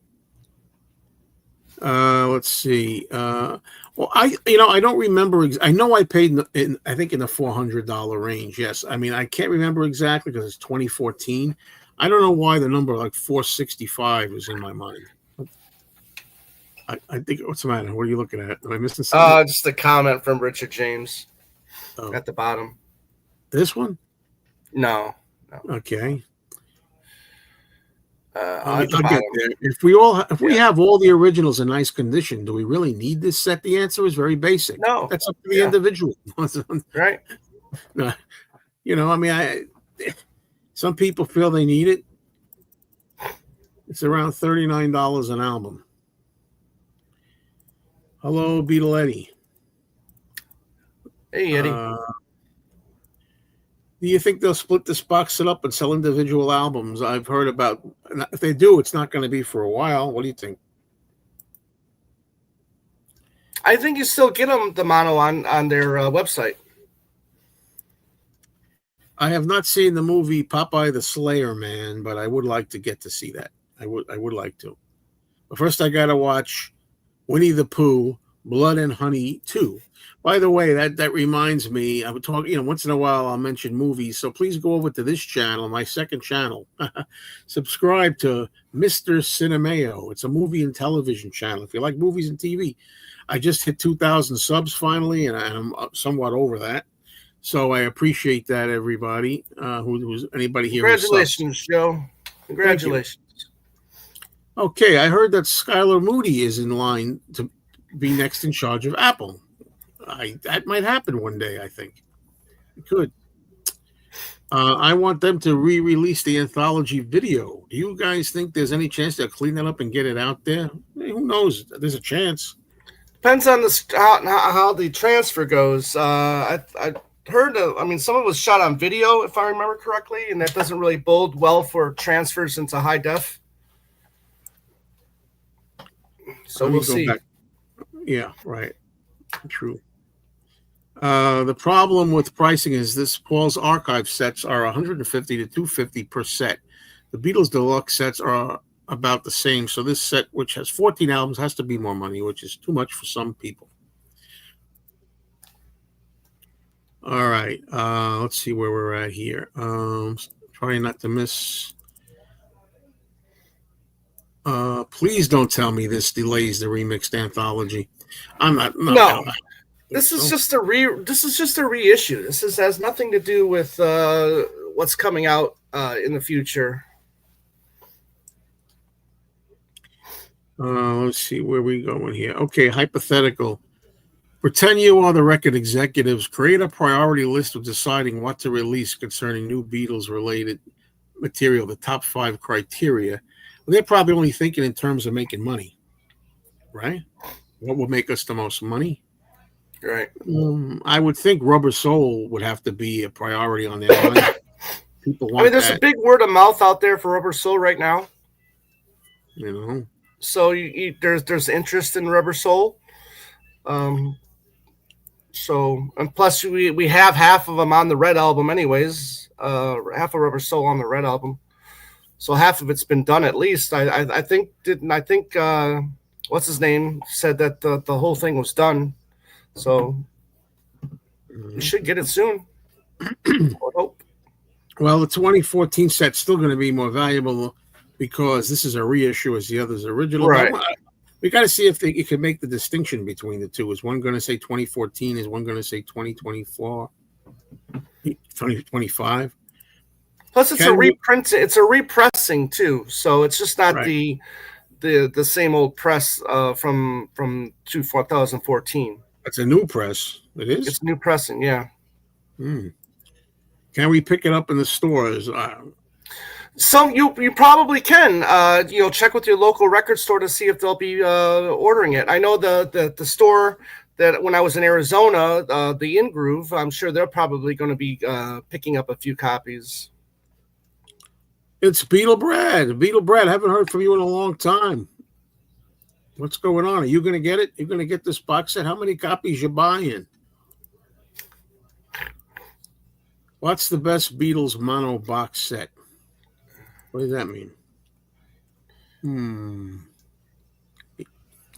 Let's see. Well, I don't remember. I know I paid I think in the $400 range. Yes. I mean, I can't remember exactly because it's 2014. I don't know why the number like 465 is in my mind. I think, what's the matter? What are you looking at? Am I missing something? Just a comment from Richard James at the bottom. This one? No. Okay. I'll get there. If we have all the originals in nice condition, do we really need this set? The answer is very basic. No, that's up to the individual. Right. I mean, some people feel they need it. It's around $39 an album. Hello, Beetle Eddie. Hey, Eddie. Do you think they'll split this box set up and sell individual albums? I've heard about. If they do, it's not going to be for a while. What do you think? I think you still get them the mono on their website. I have not seen the movie Popeye the Slayer Man, but I would like to get to see that. I would like to. But first, I got to watch Winnie the Pooh, Blood and Honey 2. By the way, that reminds me, I would talk, once in a while I'll mention movies. So please go over to this channel, my second channel. Subscribe to Mr. Cinemeo. It's a movie and television channel. If you like movies and TV, I just hit 2,000 subs finally, and I'm somewhat over that. So I appreciate that, everybody. Who's anybody here? Congratulations, Joe. Congratulations. Okay, I heard that Skylar Moody is in line to be next in charge of Apple. That might happen one day, I think. It could. I want them to re-release the anthology video. Do you guys think there's any chance they'll clean that up and get it out there? Who knows? There's a chance. Depends on how the transfer goes. I heard, some of it was shot on video, if I remember correctly, and that doesn't really bode well for transfers into high def. So Let me we'll go see. back. Yeah, right. True. The problem with pricing is this Paul's archive sets are 150 to 250 per set. The Beatles Deluxe sets are about the same. So this set, which has 14 albums, has to be more money, which is too much for some people. All right. Let's see where we're at here. Trying not to miss. Please don't tell me this delays the remixed anthology. I'm not. No. This is just a reissue. This has nothing to do with what's coming out in the future. Let's see where we going here. Okay, hypothetical. Pretend you are the record executives. Create a priority list of deciding what to release concerning new Beatles-related material, the top 5 criteria. Well, they're probably only thinking in terms of making money, right? What would make us the most money? Right. I would think Rubber Soul would have to be a priority on their mind. People want there's that. A big word of mouth out there for Rubber Soul right now. You know. So there's interest in Rubber Soul. So, and plus we have half of them on the Red album anyways. Half of Rubber Soul on the Red album. So half of it's been done at least. I think what's his name said that the whole thing was done. So we should get it soon. I hope. Well, the 2014 set's still going to be more valuable because this is a reissue as the other's original. Right. We got to see if you can make the distinction between the two. Is one going to say 2014? Is one going to say 2024? 2025? Plus, it's a reprint. It's a repressing too, so it's just not right. the same old press from 2014. It's a new press. It is. It's new pressing. Yeah. Can we pick it up in the stores? Some you probably can. Check with your local record store to see if they'll be ordering it. I know the store that when I was in Arizona, the In Groove, I'm sure they're probably going to be picking up a few copies. It's Beatle Brad. Beatle Brad, haven't heard from you in a long time. What's going on? Are you going to get it? You're going to get this box set? How many copies you buying? What's the best Beatles mono box set? What does that mean?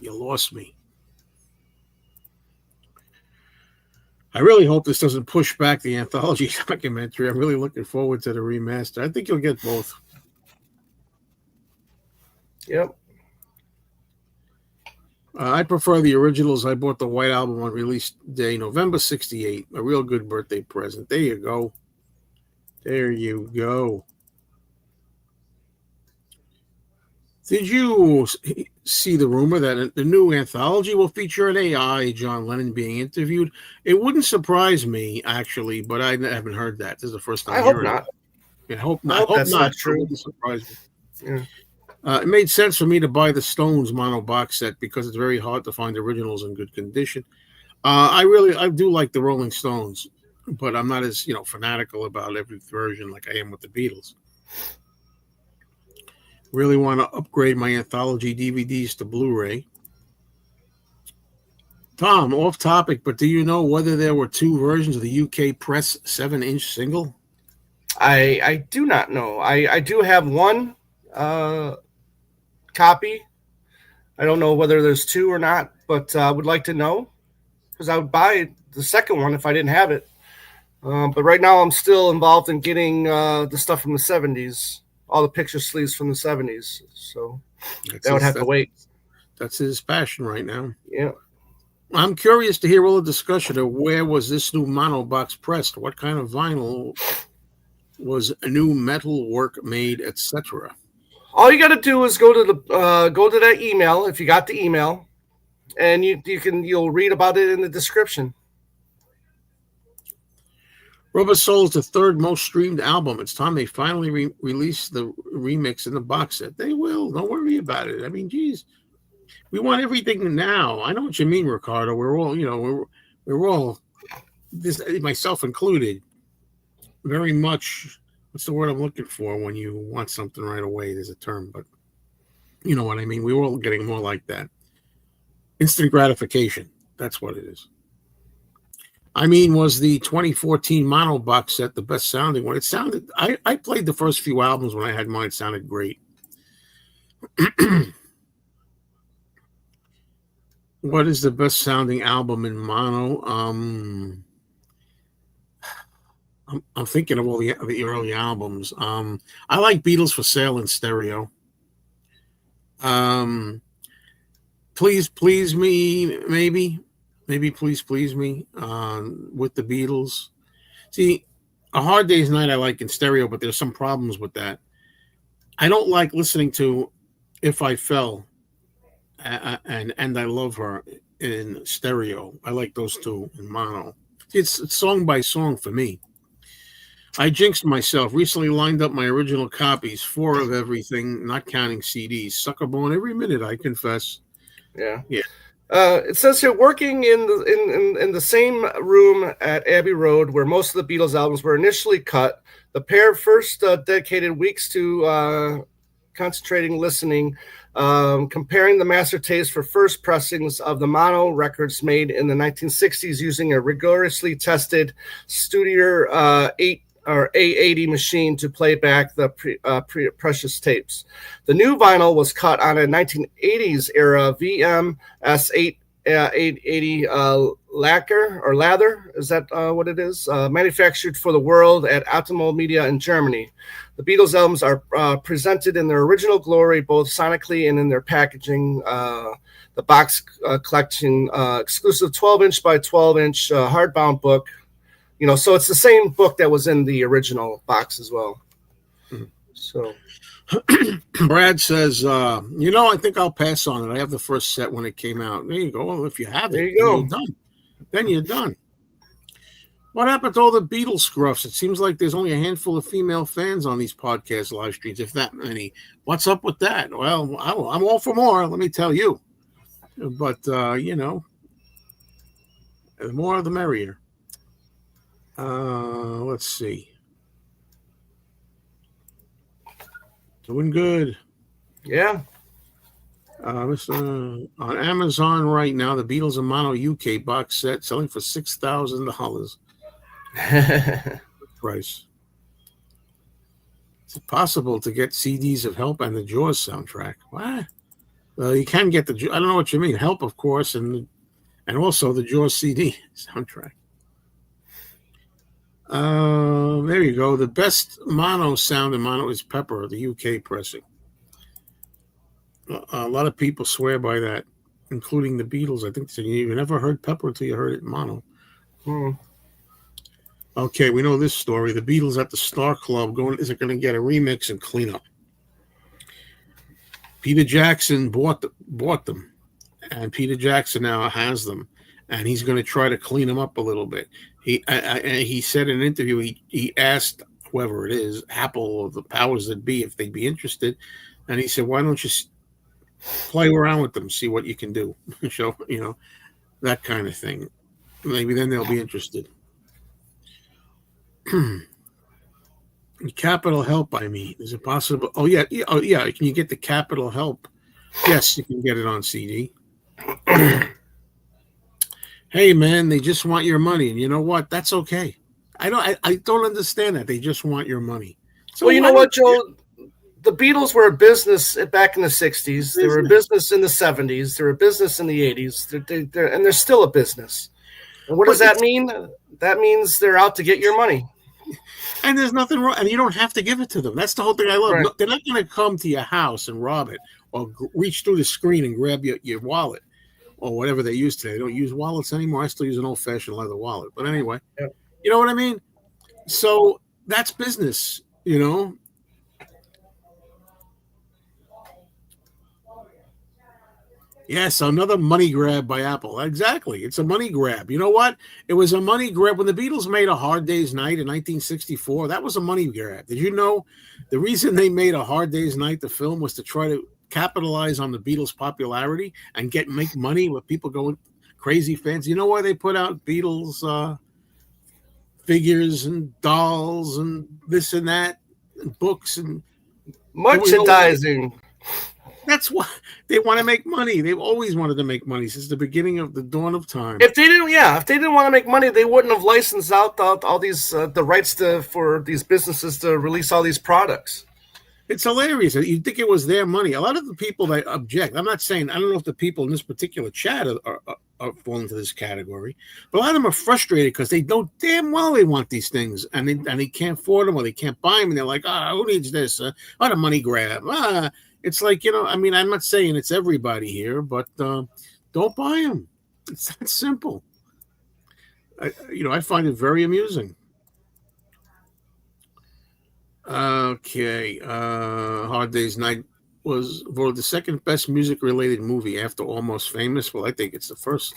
You lost me. I really hope this doesn't push back the anthology documentary. I'm really looking forward to the remaster. I think you'll get both. Yep. I prefer the originals. I bought the White Album on release day, November 68. A real good birthday present. There you go. There you go. Did you see the rumor that the new anthology will feature an AI John Lennon being interviewed? It wouldn't surprise me, actually, but I haven't heard that. This is the first time I hope not. I hope not. I hope that's not. not true. It wouldn't surprise me. Yeah. It made sense for me to buy the Stones mono box set because it's very hard to find originals in good condition. I do like the Rolling Stones, but I'm not as fanatical about every version like I am with the Beatles. Really want to upgrade my anthology DVDs to Blu-ray. Tom, off topic, but do you know whether there were 2 versions of the UK press 7-inch single? I do not know. I do have one copy. I don't know whether there's 2 or not, but I would like to know because I would buy the second one if I didn't have it. But right now I'm still involved in getting the stuff from the 70s. All the picture sleeves from the 70s. So that would have to wait. That's his passion right now. Yeah. I'm curious to hear all the discussion of where was this new mono box pressed? What kind of vinyl was a new metal work made, etc.? All you got to do is go to that email if you got the email, and you'll read about it in the description. Rubber Soul is the 3rd most streamed album. It's time they finally release the remix in the box set. They will. Don't worry about it. I mean, geez, we want everything now. I know what you mean, Ricardo. We're all, we're all, this myself included, very much. What's the word I'm looking for when you want something right away? There's a term, but you know what I mean. We were all getting more like that. Instant gratification. That's what it is. I mean, was the 2014 mono box set the best sounding one? It sounded, I played the first few albums when I had mine. It sounded great. What is the best sounding album in mono? I'm thinking of all the early albums. I like Beatles for Sale in stereo. Please Please Me, maybe Please Please Me with the Beatles. See, A Hard Day's Night I like in stereo, but there's some problems with that. I don't like listening to If I Fell and I Love Her in stereo. I like those two in mono. It's song by song for me. I jinxed myself. Recently lined up my original copies, 4 of everything, not counting CDs. Sucker bone every minute, I confess. Yeah. Yeah. It says here, working in the same room at Abbey Road, where most of the Beatles albums were initially cut, the pair first dedicated weeks to concentrating listening, comparing the master tapes for first pressings of the mono records made in the 1960s using a rigorously tested Studio 8 or A80 machine to play back the precious tapes. The new vinyl was cut on a 1980s era VMS 880 lacquer or lather. Is that what it is? Manufactured for the world at Optimal Media in Germany. The Beatles albums are presented in their original glory, both sonically and in their packaging. The box collection, exclusive 12-inch by 12-inch hardbound book. You know, so it's the same book that was in the original box as well. Mm-hmm. So Brad says, I think I'll pass on it. I have the first set when it came out. There you go. Well, if you have it, you're done. Then you're done. What happened to all the Beatles scruffs? It seems like there's only a handful of female fans on these podcast live streams, if that many. What's up with that? Well, I'm all for more, let me tell you. But, the more the merrier. Let's see. Doing good. Yeah. On Amazon right now, the Beatles in Mono UK box set selling for $6,000. Price. Is it possible to get CDs of Help and the Jaws soundtrack? What? You can get I don't know what you mean. Help, of course, and also the Jaws CD soundtrack. There you go. The best mono sound in mono is Pepper, the UK pressing. A lot of people swear by that, including the Beatles. I think they said you never heard Pepper until you heard it in mono. Okay, we know this story. The Beatles at the Star Club is it going to get a remix and cleanup? Peter Jackson bought them, and Peter Jackson now has them, and he's going to try to clean them up a little bit. He said in an interview, he asked whoever it is, Apple or the powers that be, if they'd be interested, and he said, why don't you play around with them, see what you can do, show, that kind of thing. Maybe then they'll be interested. Capital Help, I mean, is it possible? Oh yeah. Can you get the Capital Help? Yes, you can get it on CD. Hey man, they just want your money, and you know what? That's okay. I don't understand that. They just want your money. So well, you know what, Joe? The Beatles were a business back in the 60s. They were a business in the 70s. They were a business in the 80s. And they're still a business. And what does that mean? That means they're out to get your money. And there's nothing wrong. And you don't have to give it to them. That's the whole thing I love. Right. They're not going to come to your house and rob it or reach through the screen and grab your wallet or whatever they use today. They don't use wallets anymore. I still use an old-fashioned leather wallet. But anyway, You know what I mean? So that's business, Yes, another money grab by Apple. Exactly. It's a money grab. You know what? It was a money grab. When the Beatles made A Hard Day's Night in 1964, that was a money grab. Did you know the reason they made A Hard Day's Night, the film, was to try to capitalize on the Beatles' popularity and make money with people going crazy fans? You know why they put out Beatles figures and dolls and this and that and books and merchandising? That's why they want to make money. They've always wanted to make money since the beginning of the dawn of time. If they didn't want to make money, they wouldn't have licensed out all these the rights for these businesses to release all these products. It's hilarious. You think it was their money. A lot of the people that object, I'm not saying, I don't know if the people in this particular chat are fall into this category, but a lot of them are frustrated because they know damn well they want these things and they can't afford them or they can't buy them. And they're like, who needs this? What a money grab. It's like, I mean, I'm not saying it's everybody here, but don't buy them. It's that simple. I find it very amusing. Okay. Hard Day's Night was voted the second best music-related movie after Almost Famous. Well, I think it's the first.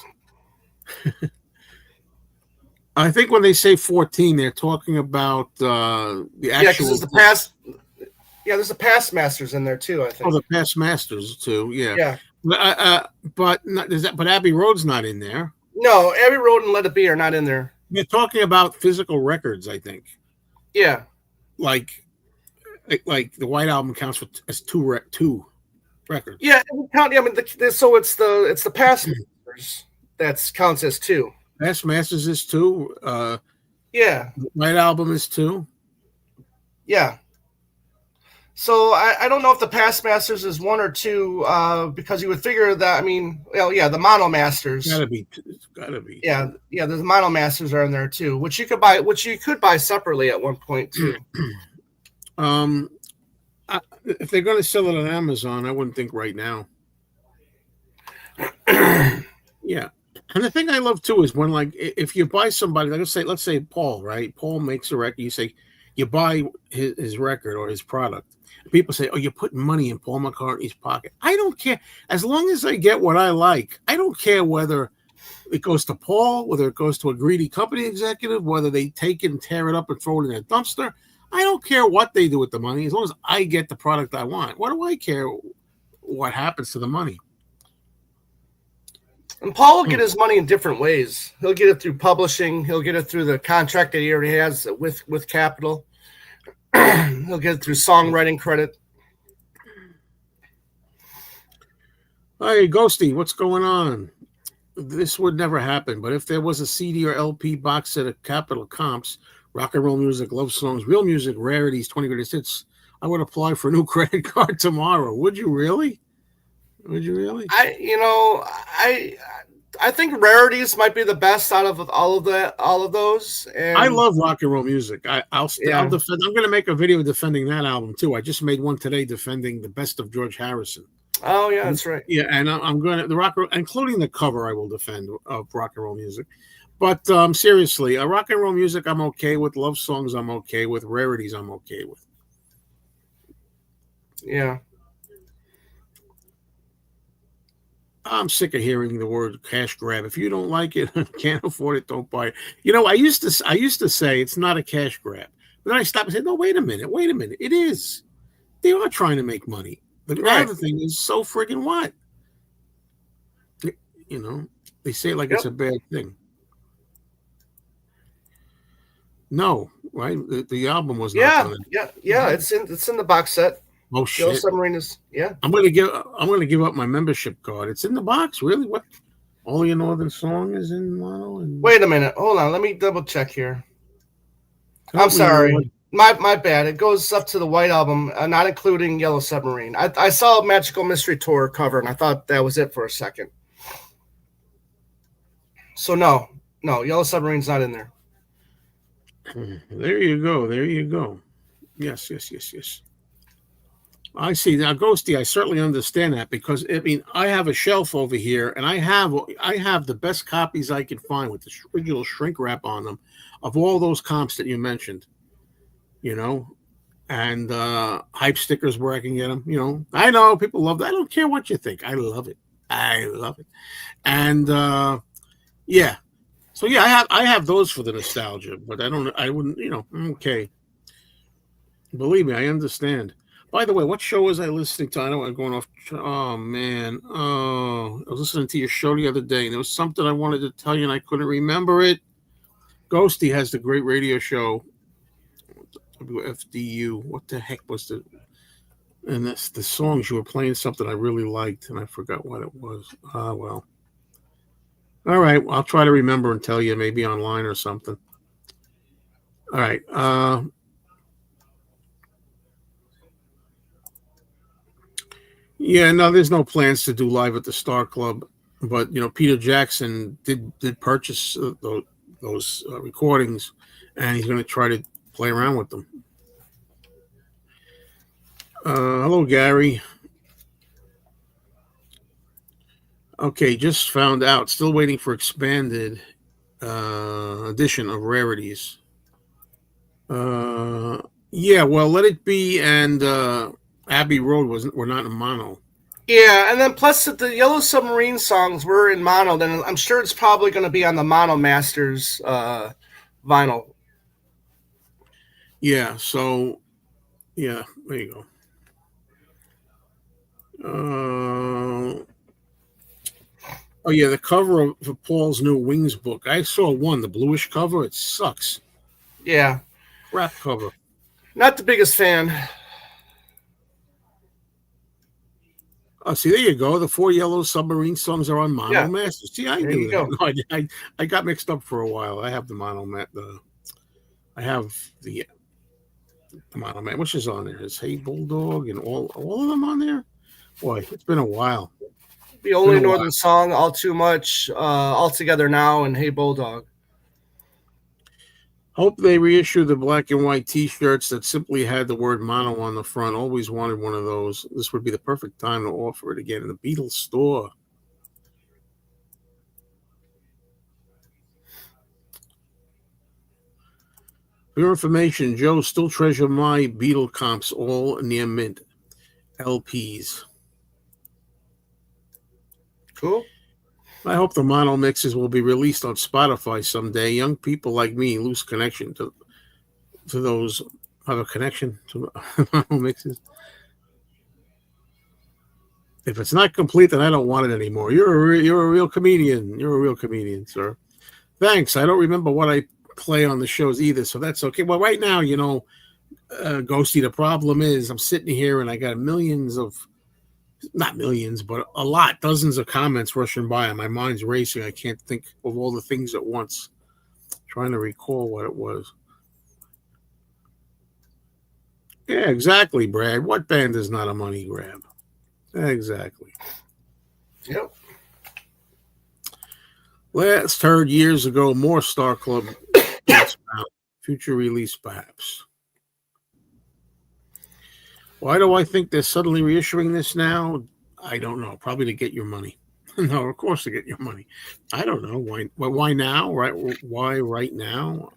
I think when they say 14, they're talking about the actual. Yeah, because there's the past. Yeah, there's the past masters in there too. I think. Oh, the past masters too. Yeah. Yeah. But Abbey Road's not in there. No, Abbey Road and Let It Be are not in there. They're talking about physical records, I think. Yeah. Like the White Album counts as two records. Yeah, I mean, so it's the past masters that counts as two. Past Masters is two. Yeah. White Album is two. Yeah. So I don't know if the past masters is one or two, because you would figure that, I mean, well, yeah, the mono masters. It's gotta be. Yeah, the mono masters are in there too, which you could buy separately at one point too. If they're going to sell it on Amazon, I wouldn't think right now. Yeah. And the thing I love too is when, like, if you buy somebody, like let's say Paul, right? Paul makes a record. You buy his record or his product. People say, "Oh, you're putting money in Paul McCartney's pocket." I don't care. As long as I get what I like, I don't care whether it goes to Paul, whether it goes to a greedy company executive, whether they take it and tear it up and throw it in a dumpster. I don't care what they do with the money as long as I get the product I want. What do I care what happens to the money? And Paul will get his money in different ways. He'll get it through publishing. He'll get it through the contract that he already has with Capitol. He'll get it through songwriting credit. Hey, Ghosty, what's going on? This would never happen, but if there was a CD or LP box set of Capitol comps, rock and roll music, love songs, real music, rarities, 20 greatest hits, I would apply for a new credit card tomorrow. Would you really? I think rarities might be the best out of all of those. And I love rock and roll music. I'll defend. I'm going to make a video defending that album too. I just made one today defending the best of George Harrison. Oh yeah, that's right. Yeah, and I'm going to the rock, including the cover, I will defend of rock and roll music. But seriously, rock and roll music I'm okay with. Love songs I'm okay with. Rarities I'm okay with. Yeah. I'm sick of hearing the word cash grab. If you don't like it and can't afford it, don't buy it. I used to say it's not a cash grab. But then I stopped and said, no, wait a minute. It is. They are trying to make money. The other thing is, so friggin' what? They say it like it's a bad thing. No, right? The album was not done. Yeah. It's in the box set. Oh shit! Yellow Submarine is I'm gonna give up my membership card. It's in the box, really? What? All Your Northern Song is in mono. Wait a minute, hold on. Let me double check here. I'm sorry, my bad. It goes up to the White Album, not including Yellow Submarine. I saw Magical Mystery Tour cover, and I thought that was it for a second. So no, Yellow Submarine's not in there. There you go. Yes. I see. Now, Ghosty, I certainly understand that because, I have a shelf over here, and I have the best copies I can find with the original shrink wrap on them of all those comps that you mentioned, and hype stickers where I can get them, I know people love that. I don't care what you think. I love it. And, yeah. So, yeah, I have those for the nostalgia, but I wouldn't, okay. Believe me, I understand. By the way, what show was I listening to? I know I'm going off. Oh, man. Oh, I was listening to your show the other day, and there was something I wanted to tell you, and I couldn't remember it. Ghosty has the great radio show, WFDU. What the heck was And the songs you were playing something I really liked, and I forgot what it was. Well. All right, I'll try to remember and tell you maybe online or something. All right. Yeah, no, there's no plans to do live at the Star Club, but Peter Jackson did purchase those recordings, and he's going to try to play around with them. Hello, Gary. Okay, just found out. Still waiting for expanded edition of Rarities. Yeah, well, Let It Be and Abbey Road were not in mono. Yeah, and then plus the Yellow Submarine songs were in mono, then I'm sure it's probably going to be on the Mono Masters vinyl. Yeah, so, yeah, there you go. Oh, yeah, the cover of Paul's new Wings book. I saw one, the bluish cover. It sucks. Yeah. Crap cover. Not the biggest fan. Oh, see, there you go. The 4 Yellow Submarine songs are on Mono Masters. See, I knew that. No, I got mixed up for a while. I have the Mono I have the Mono Mat. Which is on there? Is Hey Bulldog and all of them on there? Boy, it's been a while. The Only Northern Song, All Too Much, All Together Now, and Hey Bulldog. Hope they reissue the black and white T-shirts that simply had the word mono on the front. Always wanted one of those. This would be the perfect time to offer it again in the Beatles store. For your information, Joe, still treasure my Beatle comps, all near mint LPs. Cool. I hope the mono mixes will be released on Spotify someday. Young people like me lose connection to those. Have a connection to mono mixes. If it's not complete, then I don't want it anymore. You're a real comedian. You're a real comedian, sir. Thanks. I don't remember what I play on the shows either, so that's okay. Well, right now, Ghosty, the problem is I'm sitting here and I got not millions, but a lot, dozens of comments rushing by, and my mind's racing. I can't think of all the things at once. Trying to recall what it was. Yeah, exactly, Brad. What band is not a money grab? Exactly. Yep. Last heard years ago, more Star Club future release, perhaps. Why do I think they're suddenly reissuing this now? I don't know. Probably to get your money. No, of course to get your money. I don't know. Why now? Right? Why right now?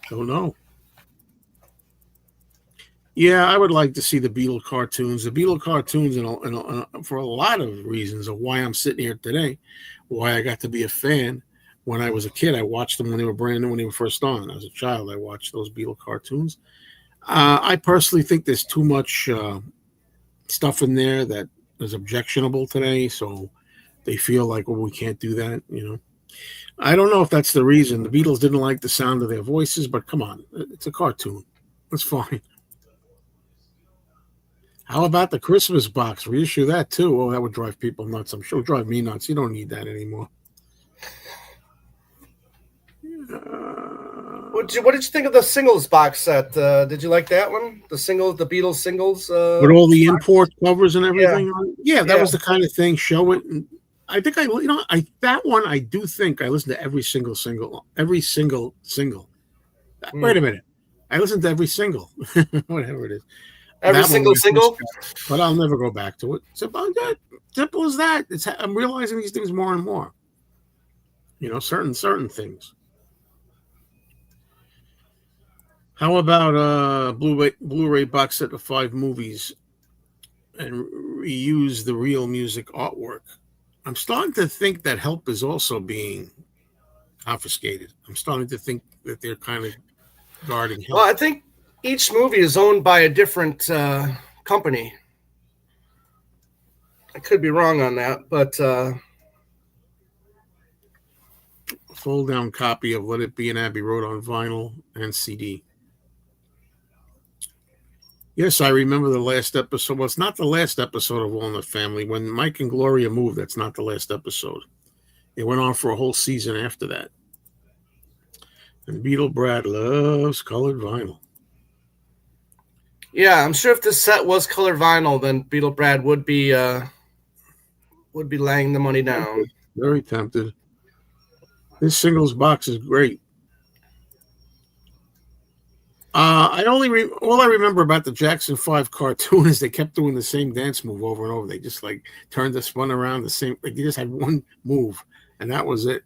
Don't know. Yeah, I would like to see the Beatle cartoons. The Beatle cartoons, for a lot of reasons of why I'm sitting here today, why I got to be a fan. When I was a kid, I watched them when they were brand new, when they were first on. As a child, I watched those Beatle cartoons. I personally think there's too much stuff in there that is objectionable today, so they feel like, well, we can't do that, I don't know if that's the reason. The Beatles didn't like the sound of their voices, but come on, it's a cartoon. It's fine. How about the Christmas box? Reissue that too. Oh, that would drive people nuts. I'm sure it'll drive me nuts. You don't need that anymore. What did you think of the singles box set? Did you like that one? The Beatles singles, with all the import covers and everything. Yeah, that was the kind of thing. Show it. And I think that one. I do think I listened to every single single. Wait a minute, I listened to every single, whatever it is. Every single. But I'll never go back to it. It's about that. Simple as that. I'm realizing these things more and more. Certain things. How about Blu-ray box set of 5 movies and reuse the real music artwork? I'm starting to think that help is also being confiscated. I'm starting to think that they're kind of guarding help. Well, I think each movie is owned by a different company. I could be wrong on that, but a fold-down copy of Let It Be and Abbey Road on vinyl and CD. Yes, I remember the last episode. Well, it's not the last episode of All in the Family. When Mike and Gloria moved, that's not the last episode. It went on for a whole season after that. And Beetle Brad loves colored vinyl. Yeah, I'm sure if this set was color vinyl, then Beetle Brad would be laying the money down. Very tempted. This singles box is great. All I remember about the Jackson 5 cartoon is they kept doing the same dance move over and over. They just like turned the spun around the same. Like they just had one move, and that was it.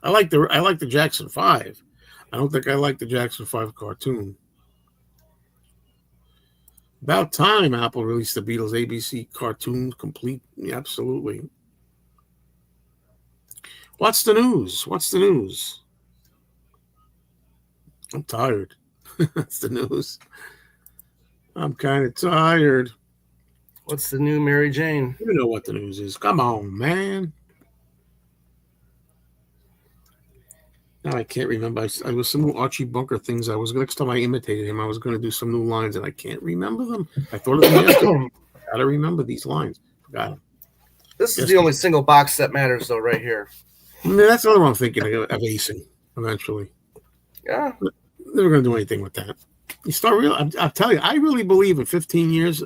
I like the Jackson 5. I don't think I like the Jackson 5 cartoon. About time Apple released the Beatles ABC cartoon complete. Yeah, absolutely. What's the news? What's the news? I'm tired. That's the news. I'm kind of tired. What's the new Mary Jane? You know what the news is. Come on, man. Now I can't remember. I was some new Archie Bunker things. Next time I imitated him, I was going to do some new lines, and I can't remember them. I thought of them yesterday. Got to remember these lines. Forgot them. This is the only single box that matters, though, right here. I mean, that's another one I'm thinking of acing eventually. Yeah. Never going to do anything with that. You start real. I'll tell you, I really believe in 15 years,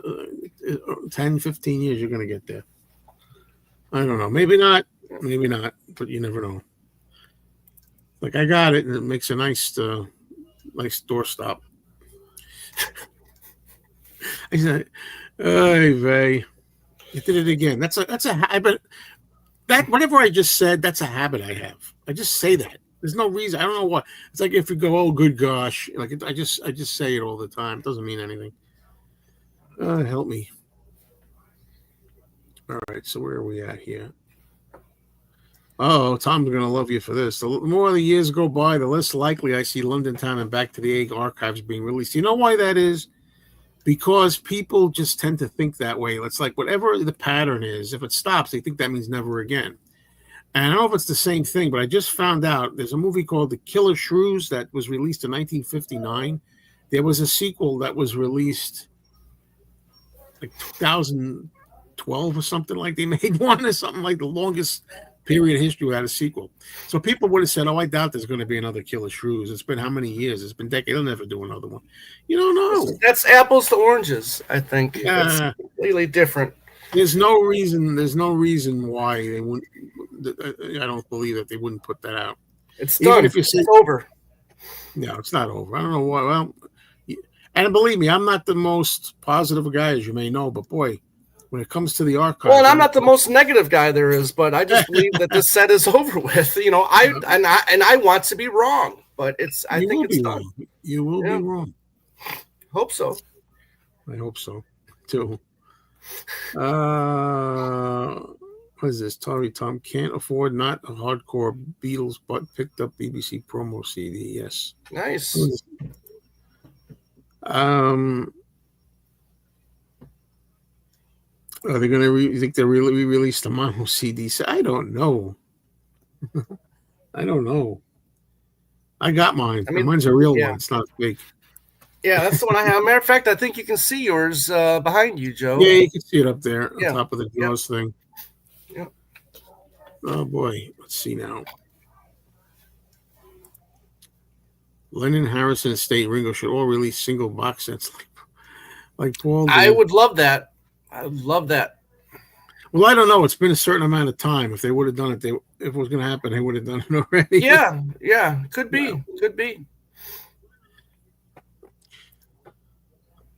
10, 15 years, you're going to get there. I don't know. Maybe not, but you never know. Like I got it, and it makes a nice doorstop. I said, "Hey, Vay, you did it again." That's a habit. That whatever I just said, that's a habit I have. I just say that. There's no reason. I don't know what. It's like if you go, "Oh, good gosh," like I just say it all the time. It doesn't mean anything. Help me. All right, so where are we at here? Oh, Tom's going to love you for this. The more the years go by, the less likely I see London Town and Back to the Egg archives being released. You know why that is? Because people just tend to think that way. It's like whatever the pattern is, if it stops, they think that means never again. And I don't know if it's the same thing, but I just found out there's a movie called The Killer Shrews that was released in 1959. There was a sequel that was released like 2012 or something, like they made one or something, like the longest period of history without a sequel. So people would have said, "Oh, I doubt there's going to be another Killer Shrews. It's been how many years? It's been decades. They'll never do another one." You don't know. That's apples to oranges, I think. Yeah. It's completely different. There's no reason why they wouldn't. I don't believe that they wouldn't put that out. It's done. Even if you say it's over. No, it's not over. I don't know why. Well, and believe me, I'm not the most positive guy, as you may know, but boy, when it comes to the archive, well, and I'm not the most negative guy there is, but I just believe that this set is over with. You know, I want to be wrong, but I think it's done. You will be wrong. Hope so. I hope so too. What is this? Tom can't afford not a hardcore Beatles, but picked up BBC promo CD. Yes, nice. Are they going to you think they really re-release the mono CD? I don't know. I don't know. I got mine. I mean, mine's a real one. It's not big. Yeah, that's the one I have. Matter of fact, I think you can see yours behind you, Joe. Yeah, you can see it up there on top of the Jaws thing. Yep. Oh boy, let's see now. Lennon, Harrison, State, Ringo should all release single box sets like Paul did. I would love that. I would love that. Well, I don't know. It's been a certain amount of time. If they would have done it, if it was going to happen, they would have done it already. Yeah, could be, could be.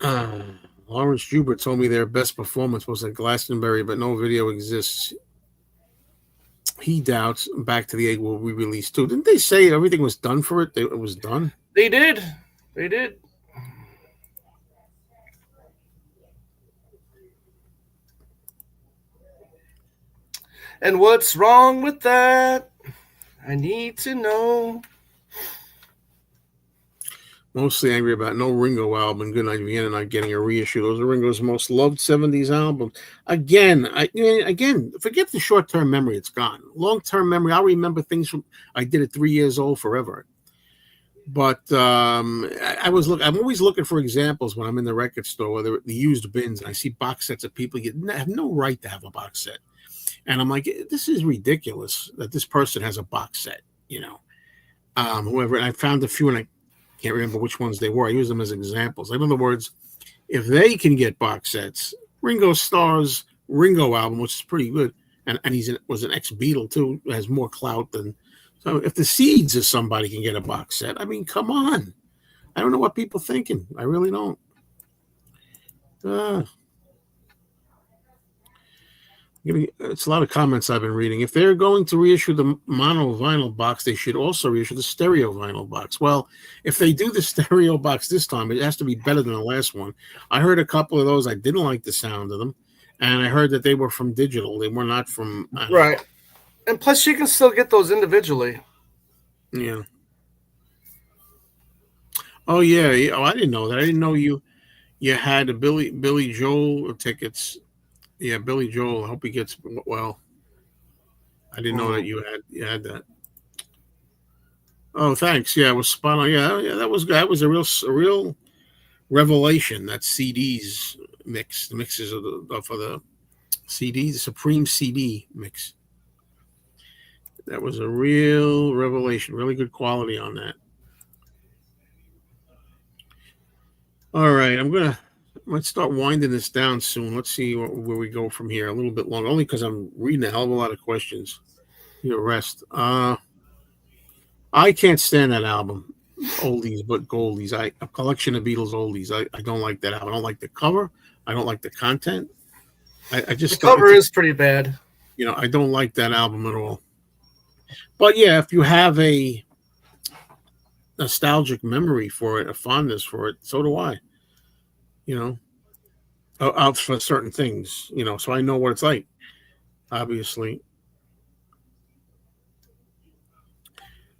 Lawrence Jubert told me their best performance was at Glastonbury, but no video exists. He doubts Back to the Egg will be released too. Didn't they say everything was done for it? It was done? They did. They did. And what's wrong with that? I need to know. Mostly angry about no Ringo album. Goodnight Vienna not getting a reissue. Those are Ringo's most loved 70s albums. Again, forget the short-term memory. It's gone. Long-term memory, I'll remember things from I did at 3 years old forever. But I'm always looking for examples when I'm in the record store, whether the used bins, and I see box sets of people have no right to have a box set, and I'm like, this is ridiculous that this person has a box set, whoever. And I found a few, and I can't remember which ones they were. I use them as examples. In other words, if they can get box sets, Ringo Starr's Ringo album, which is pretty good, and was an ex-Beatle too, has more clout than. So if the Seeds or somebody can get a box set, I mean, come on. I don't know what people are thinking. I really don't. It's a lot of comments I've been reading. If they're going to reissue the mono vinyl box, they should also reissue the stereo vinyl box. Well, if they do the stereo box this time, it has to be better than the last one. I heard a couple of those. I didn't like the sound of them. And I heard that they were from digital. They were not from... Right. And plus, you can still get those individually. Yeah. Oh, yeah. Oh, I didn't know that. I didn't know you had a Billy Joel tickets. Yeah, Billy Joel. I hope he gets well. I didn't know that you had that. Oh, thanks. Yeah, it was spot on. Yeah, that was a real revelation. That CDs mix, the mixes for the CD, the Supreme CD mix. That was a real revelation. Really good quality on that. All right, let's start winding this down soon. Let's see where we go from here. A little bit long, only because I'm reading a hell of a lot of questions. Rest. I can't stand that album, Oldies but Goldies. A collection of Beatles oldies. I don't like that album. I don't like the cover. I don't like the content. I just the cover is pretty bad. I don't like that album at all. But yeah, if you have a nostalgic memory for it, a fondness for it, so do I. Out for certain things, so I know what it's like, obviously.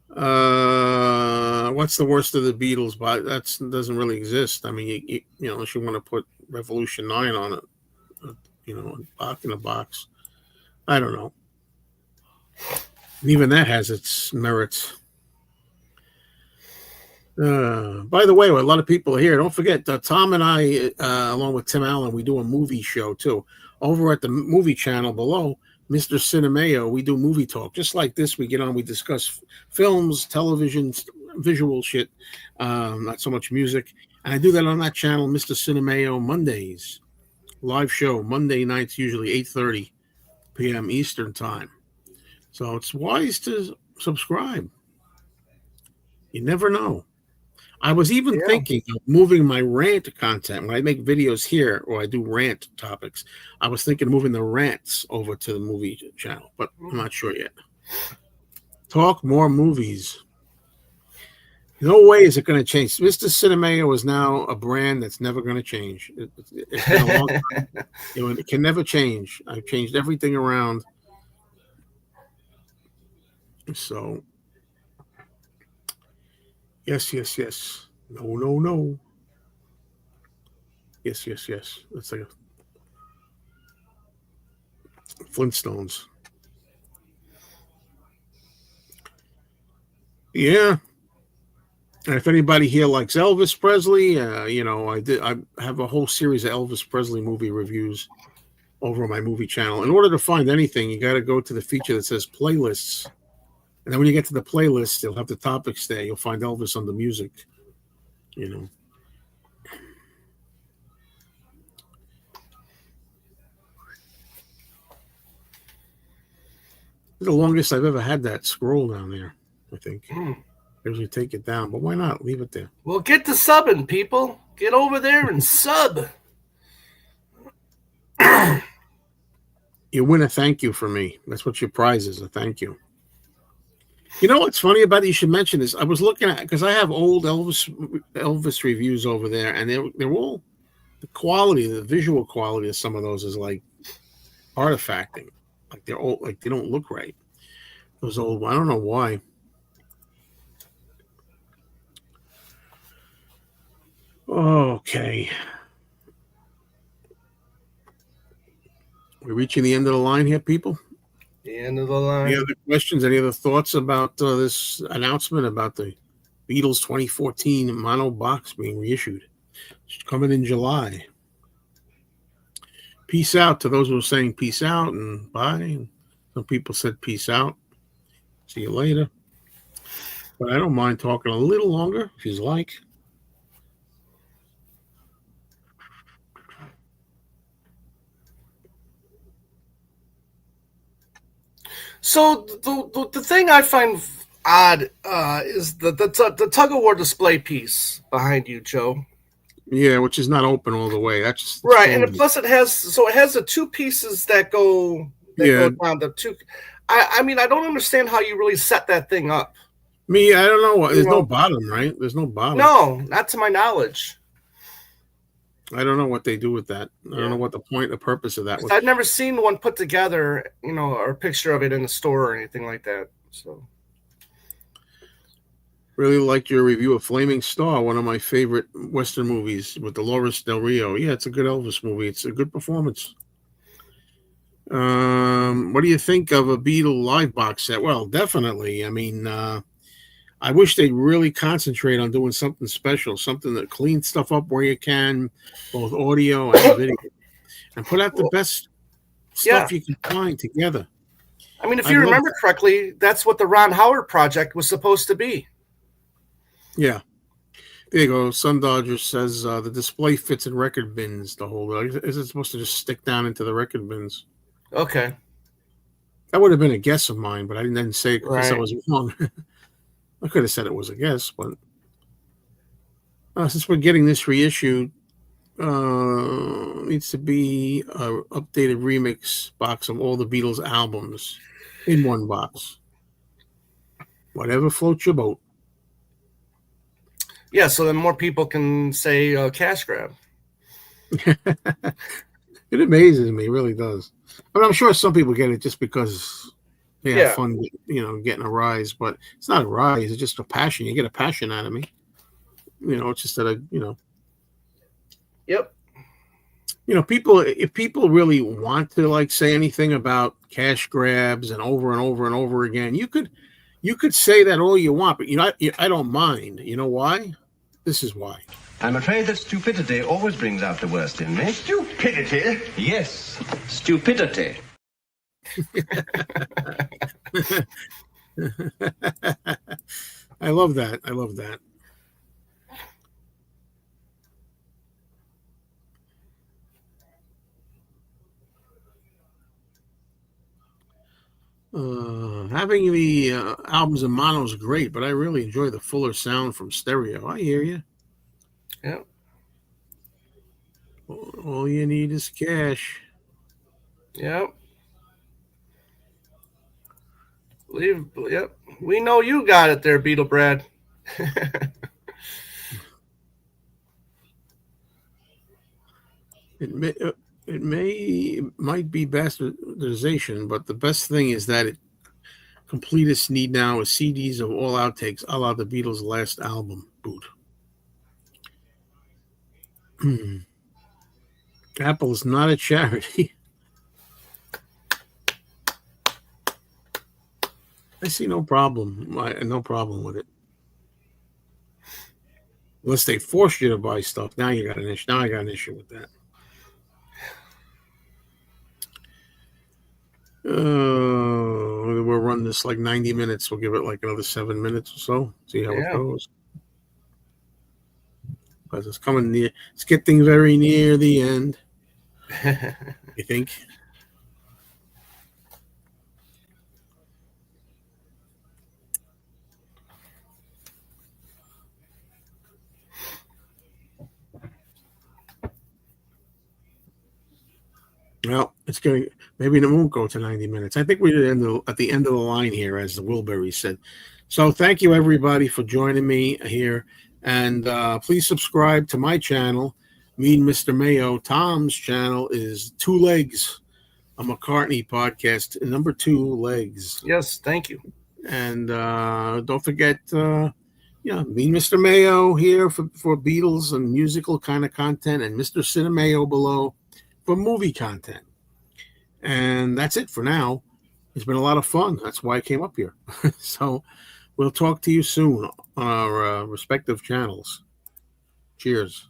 What's the worst of the Beatles? But that doesn't really exist. I mean, unless you want to put Revolution 9 on it, back in the box. I don't know. And even that has its merits. By the way, a lot of people are here. Don't forget, Tom and I, along with Tim Allen, we do a movie show too. Over at the movie channel below, Mr. Cinemeo, we do movie talk. Just like this, we get on, we discuss films, television, visual shit, not so much music. And I do that on that channel, Mr. Cinemeo, Mondays. Live show, Monday nights, usually 8:30 p.m. Eastern time. So it's wise to subscribe. You never know. I was even thinking of moving my rant content. When I make videos here or I do rant topics, I was thinking of moving the rants over to the movie channel, but I'm not sure yet. Talk more movies. No way is it going to change. Mr. Cinemeo is now a brand that's never going to change. It's been a long time. It can never change. I've changed everything around. So... Yes. No. Yes. That's like a Flintstones. Yeah. And if anybody here likes Elvis Presley, I have a whole series of Elvis Presley movie reviews over on my movie channel. In order to find anything, you got to go to the feature that says playlists. And then when you get to the playlist, they'll have the topics there. You'll find Elvis on the music, This is the longest I've ever had that scroll down there, I think. I usually take it down, but why not? Leave it there. Well, get to subbing, people. Get over there and sub. You win a thank you from me. That's what your prize is, a thank you. You know what's funny about it? You should mention this. I was looking at, because I have old Elvis reviews over there, and they're all, the quality, the visual quality of some of those is like artifacting. Like they're old, like they don't look right. Those old, I don't know why. Okay. We're reaching the end of the line here, people. The end of the line. Any other questions? Any other thoughts about this announcement about the Beatles 2014 mono box being reissued. It's coming in July. Peace out to those who are saying peace out and bye. Some people said peace out. See you later. But I don't mind talking a little longer if you like. So the thing I find odd is the tug of war display piece behind you, Joe. Yeah, which is not open all the way. That's just right, and plus it has the two pieces that go go down the two. I mean, I don't understand how you really set that thing up. Me, I don't know. There's no bottom, right? There's no bottom. No, not to my knowledge. I don't know what they do with that. I don't know what the purpose of that was. I've never seen one put together, or a picture of it in the store or anything like that. So, really liked your review of Flaming Star, one of my favorite Western movies with Dolores Del Rio. Yeah, it's a good Elvis movie. It's a good performance. What do you think of a Beatle live box set? Well, definitely. I mean, I wish they'd really concentrate on doing something special, something that cleans stuff up where you can, both audio and video, and put out the best stuff you can find together. I mean, if you remember correctly, that's what the Ron Howard project was supposed to be. Yeah. There you go. Sun Dodger says the display fits in record bins to hold it. Is it supposed to just stick down into the record bins? Okay. That would have been a guess of mine, but I didn't say it because I was wrong. I could have said it was a guess, but since we're getting this reissued, needs to be an updated remix box of all the Beatles albums in one box. Whatever floats your boat. Yeah, so then more people can say cash grab. It amazes me, it really does. But I'm sure some people get it just because they have fun, getting a rise. But it's not a rise; it's just a passion. You get a passion out of me. It's just that Yep. If people really want to say anything about cash grabs and over and over and over again, you could say that all you want, but I don't mind. You know why? This is why. I'm afraid that stupidity always brings out the worst in me. Stupidity? Yes, stupidity. I love that. I love that. Having the albums in mono is great, but I really enjoy the fuller sound from stereo. I hear you. Yeah. All you need is cash. Yep. Yep. We know you got it there, Beetle Brad. It might be bastardization, but the best thing is that completists need now is CDs of all outtakes, a la the Beatles' last album, Boot. Apple is not a charity. I see no problem. No problem with it. Unless they force you to buy stuff. Now you got an issue. Now I got an issue with that. We'll run this 90 minutes. We'll give it another 7 minutes or so. See how it goes. Because it's coming near. It's getting very near the end. You think? Well, it's going. Maybe it won't go to 90 minutes. I think we're at the end of the line here, as the Wilbury said. So thank you, everybody, for joining me here. And please subscribe to my channel, me and Mr. Mayo. Tom's channel is Two Legs, a McCartney podcast, number 2 legs. Yes, thank you. And don't forget, me and Mr. Mayo here for Beatles and musical kind of content, and Mr. Cinemayo below for movie content. And that's it for now. It's been a lot of fun. That's why I came up here. So We'll talk to you soon on our respective channels. Cheers.